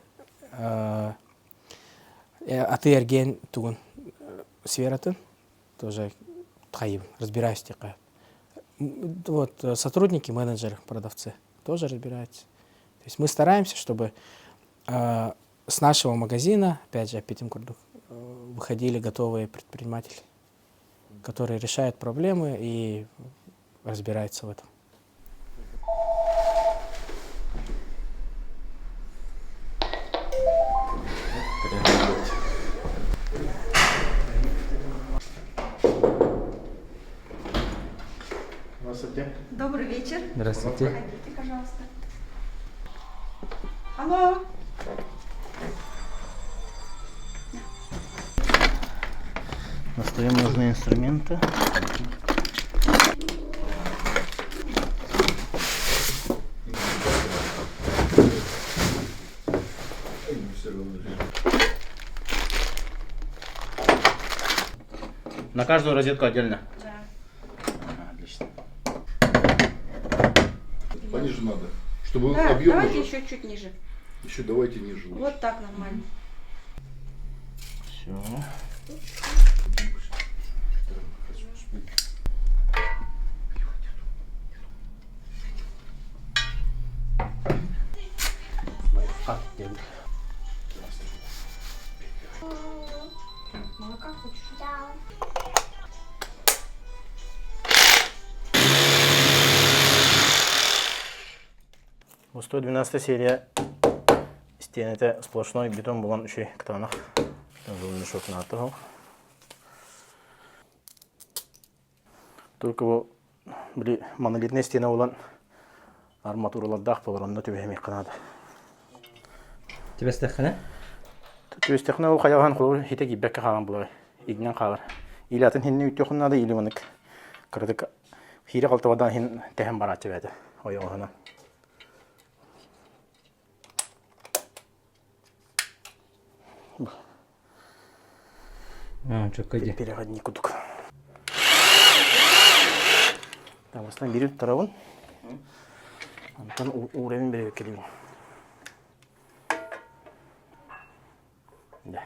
атырген тугун сфератын тоже тхаим, разбираюсь тихо. Вот сотрудники, менеджеры, продавцы тоже разбираются. То есть мы стараемся, чтобы с нашего магазина, опять же, Апетим Курдук, выходили готовые предприниматели, которые решают проблемы и разбираются в этом. Здравствуйте. Добрый вечер. Здравствуйте. Проходите, пожалуйста. Алло. Достаем нужные инструменты. На каждую розетку отдельно? Да. Отлично. Пониже надо. Чтобы Да, объем давайте уже. еще чуть ниже. Еще давайте ниже. Вот так нормально. Все. Молока хочешь? 112 серия. Стены сплошной бетон булан үші кітанақ. Жолын шотын аттығыл. Только бұл монолитный стена булан арматуралардақ болар, онда төбемек қанады. Тебя стахана? Төбестіқіне ол қаяған құлы хите киббәкке қалған бұлай. Игнен қалар. Или атын хинне үттіқынады, или мұнық кірдік хире қалтывадан хин тәхін баратшы бәді. Ойығына. Çok kötü. Переходник кудук. Там астан бири тарабын. Антан уровень бере келебин. Да.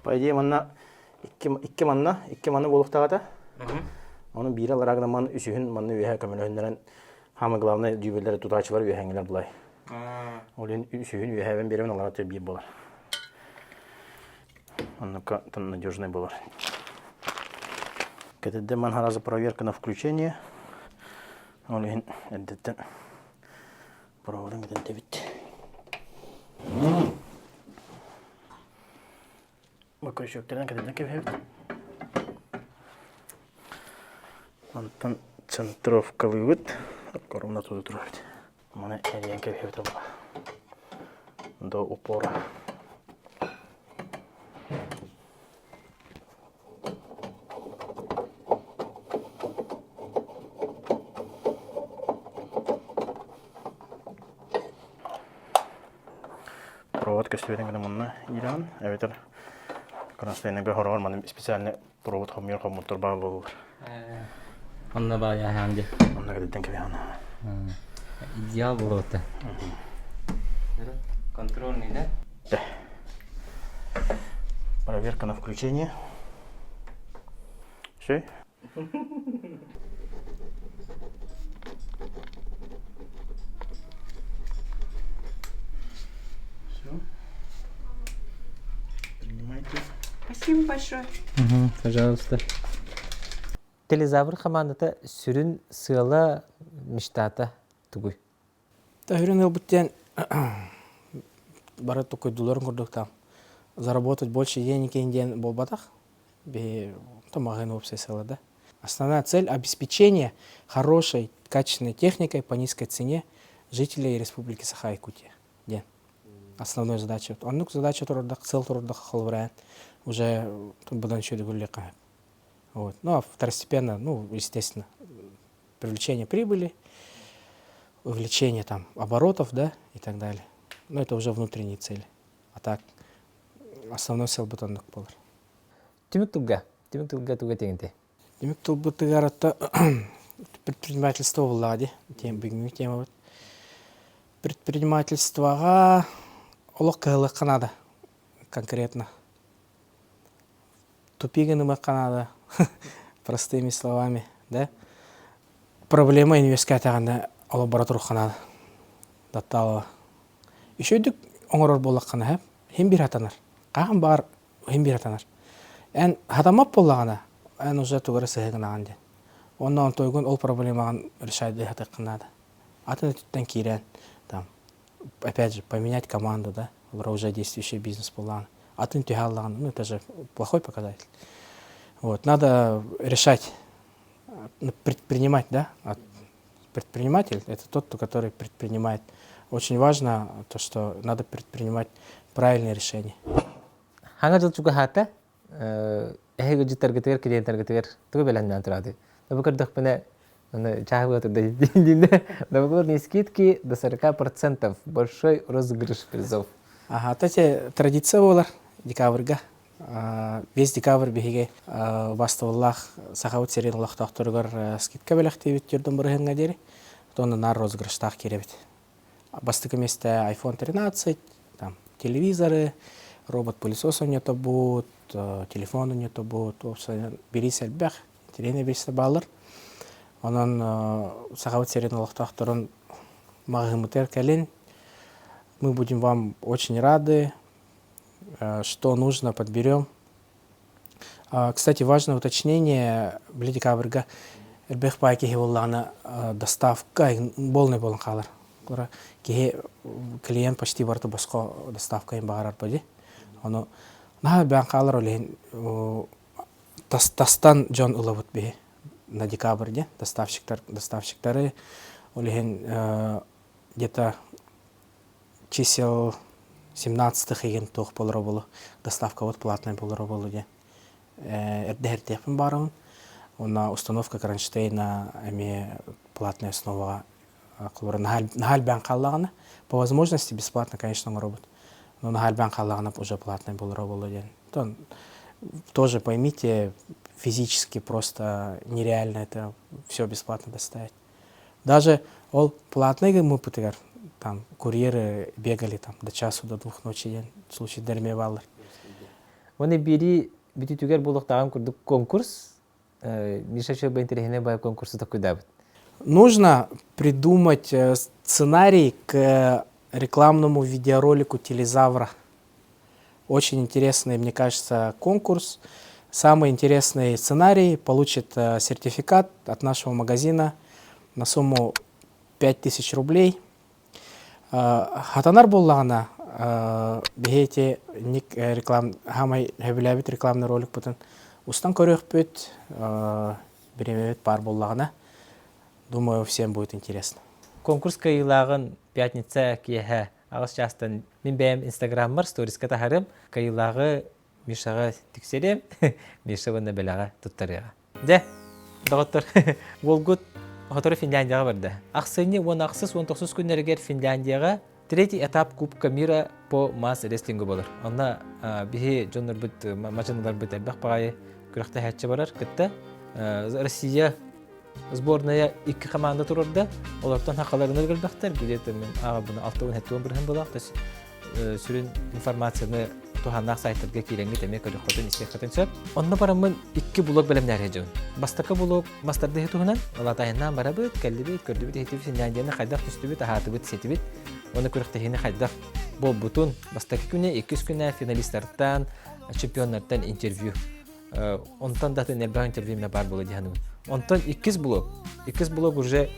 По идее, манна икки манна болуктагата. Onun bir alarak da man üsühün manı üye kömülünden hamı главное dübelleri tutaçlar üye hangiler bulay. Onun üsühün üye ben birimin alarak da bir bolar. Он там надежный был. Когда man раза проверка на включение. Он это проводим это девять. Крючоктерden когда кепет. Антон центровка вывод. Аккуратно туда трогать. Мана эрен кепет было. До упора. Провод көстөбөдөн мына иран. Эветер. Красный хорор мана специальный провод хомер мотор бар болур. Онна ба я ханде. Онна кеден кебе Идеал было это. Контрольный, да? Да. Проверка на включение. Все. Все. Принимайте. Спасибо большое. Пожалуйста. Телезавр командата сүрүн сыла мечтата тугуй. Тахирин элбуттен бара такой доллар гордук там. Заработать больше денег индиан болбатах. Бе тамагын обсессила, да. Основная цель обеспечение хорошей, качественной техникой по низкой цене жителей Республики Саха-Якутия. Ден. Основной задача. Аннук задача турдак цел турдак халвран. Уже будан еще дегулека. Вот. Ну, а второстепенно, ну, естественно, привлечение прибыли, увеличение там оборотов, да, и так далее. Но это уже внутренние цели. А так, основной цел бутандык болар. Тимик туга туга тегенте. Демек тулбутыгарата предпринимательство влади, бүгүнкү тема вот. Предпринимательствоға олық кылы канада конкретно. Тупиганы канада, простыми словами, да. Проблема инвестициятаганда алып бара туру канада. Датталова. Ишөйдүк оңорор болак кана хем бир атанар. Каган бар хем бир атанар. Эн хатамап боллагана, эн уже тугара сыгын аганде. Ондан тойгун ол проблемаган решайды хаты канада. Атын түттен кирен, там, опять же, поменять команду, да, в уже действующий бизнес-план. Атын тюхаллаган, ну это же плохой показатель. Вот, надо решать, предпринимать, да, предприниматель – это тот, который предпринимает. Очень важно то, что надо предпринимать правильные решения. Ханга жыл чуга хата, эхего житаргатыр, клиентаргатыр, туга беланнан турады. Дабыкыр дөхпене, чахыга турда динде, дабыкыр скидки до 40%, большой розыгрыш призов. Ага, тати традиция болар декабрьга. Весь декабрь беге бастываллах сахавыт серин лахтақтыргар скидка белахтебит жүрдім бұрғынға дері. Тоны нар розыгрыштақ керебет. Бастықы месте iPhone 13, там, телевизоры, робот-пылесос онето будет, телефон онето будет. Берись әлбәқ, терене берісі балыр. Онан сахавыт серин лахтақтырын мағымытер кәлін. Мы будем вам очень рады. Что нужно, подберем. Кстати, важное уточнение. В декабрьга эрбех пайки хевуллана доставка полный болон қалар. Клиент почти барты басқа доставка им бағарар бади. Оны на бән қалар олейін тастан жон ұлавыт бе на декабрьде. Доставщиктары олейін где-то чисел 17-х еген тоқ болыр болу. Доставка вот платная болыр болу де. Эрдехпін барымын. Она установка кронштейна эми платная основа на бан каллагана. По возможности бесплатно, конечно, робот. Но на бан каллагана уже платный был робот. Тоже поймите, физически просто нереально это все бесплатно доставить. Даже ол платный мы путегар, там курьеры бегали там до часу, до 2 ночи день, в случае дермевалар. Оны бири битүгер булуктаган курдук конкурс. Миша чөбө интерехине бай конкурсу такой дабыт. Нужно придумать сценарий к рекламному видеоролику Телезавра. Очень интересный, мне кажется, конкурс. Самый интересный сценарий получит сертификат от нашего магазина на сумму 5000 рублей. Хатанар боллагана бехете хамай хебилябит рекламный ролик бутын. Устан көрөкпөт, биремебет пар боллагана. Думаю, всем будет интересно. Конкурс кайылагын пятница киеһэ агыс частан мин бэм инстаграммар сториска тахарым кайылагы Мишага тиксерем, Миша бана белага туттарыга. Де, доктор, волгут хоторы Финляндияга барды. Аксыны 19 күннәргә Финляндияга третий этап Кубка мира по масс рестлингу булыр. Анда бихи жоннор бит машиналар бит бак багай күрәктә хәтче барар. Китте Россия сборная 2 команда турында. Олардан хакаларын өлгөрбәктер. Билеты мен буны 6-7 бирһәм булак. Сүрен информацияны туханнак сайттарга киреңге темек көрөктөн истехатын сөп. Онда барамын 2 блок белемнәр һәҗән. Бастакы блок мастарды һетүнән, Алатайнан барабыт, кәллебит, көрдөбит һетү Финляндияны хайдак түстүбит, ахатыбыт сетибит. Оны күрәктәһине хайдак бул бутун бастакы күнә 200 күнә финалистлардан, чемпионнардан интервью. Онтан да нәбәр интервью бар булды һәнү. Онтан 2 блок уже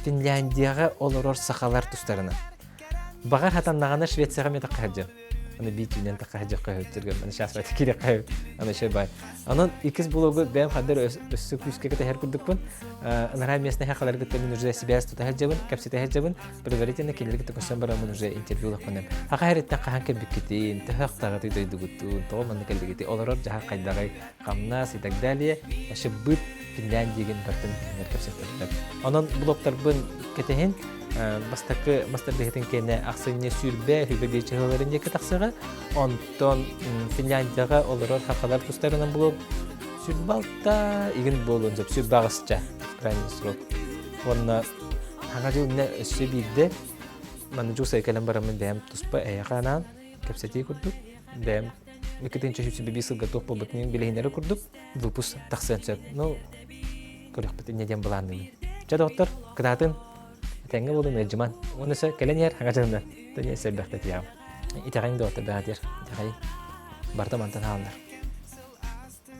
Финляндияга олорор сахалар тустарына. Багар хатаннаганы Швецияга метак һәҗән. Аны битүнен тақаҗа кайтырган. Аны шасрат кире кай. Аны шебай. Анын 2 блогы бәм хәдер өссө күскә кете һәр күрдүкпен. Анара местне хакаларга тәмин уже себя статаҗабын, капсита һәҗабын, предварительно келерге тәкъсәм барамын уже интервью лакынам. Хакаритта каһанка биккетин, тәхтага тойдугуту, томан келерге оларар җаһа кайдагай камнас и так далее. Ашыбыт Финляндиягин бартын капсита. Анын блоктар бын кетеһен бастакы мастер-бехтен кене аксыны сүрбе хүбедечеләрен яка таксыга онтон Финляндияга олорор хакалар тустарынан булып сүрбалта иген болон жап сүрбагысча крайний срок. Онна хагажуна сөбидде мен жуса келем барамын дем туспа аягана капсети курдук дем мекетенче хүче бибисыл готов побытның билегеннәре курдук выпуск таксанча. Ну көрөкпөтен неден буланды. Доктор кытатын тәңге булды нәҗман. Онысы кәленер хагажында. Тәне сәбәхтә тиям. Итәгән доктор бәдер. Итәгән бартамантан алды.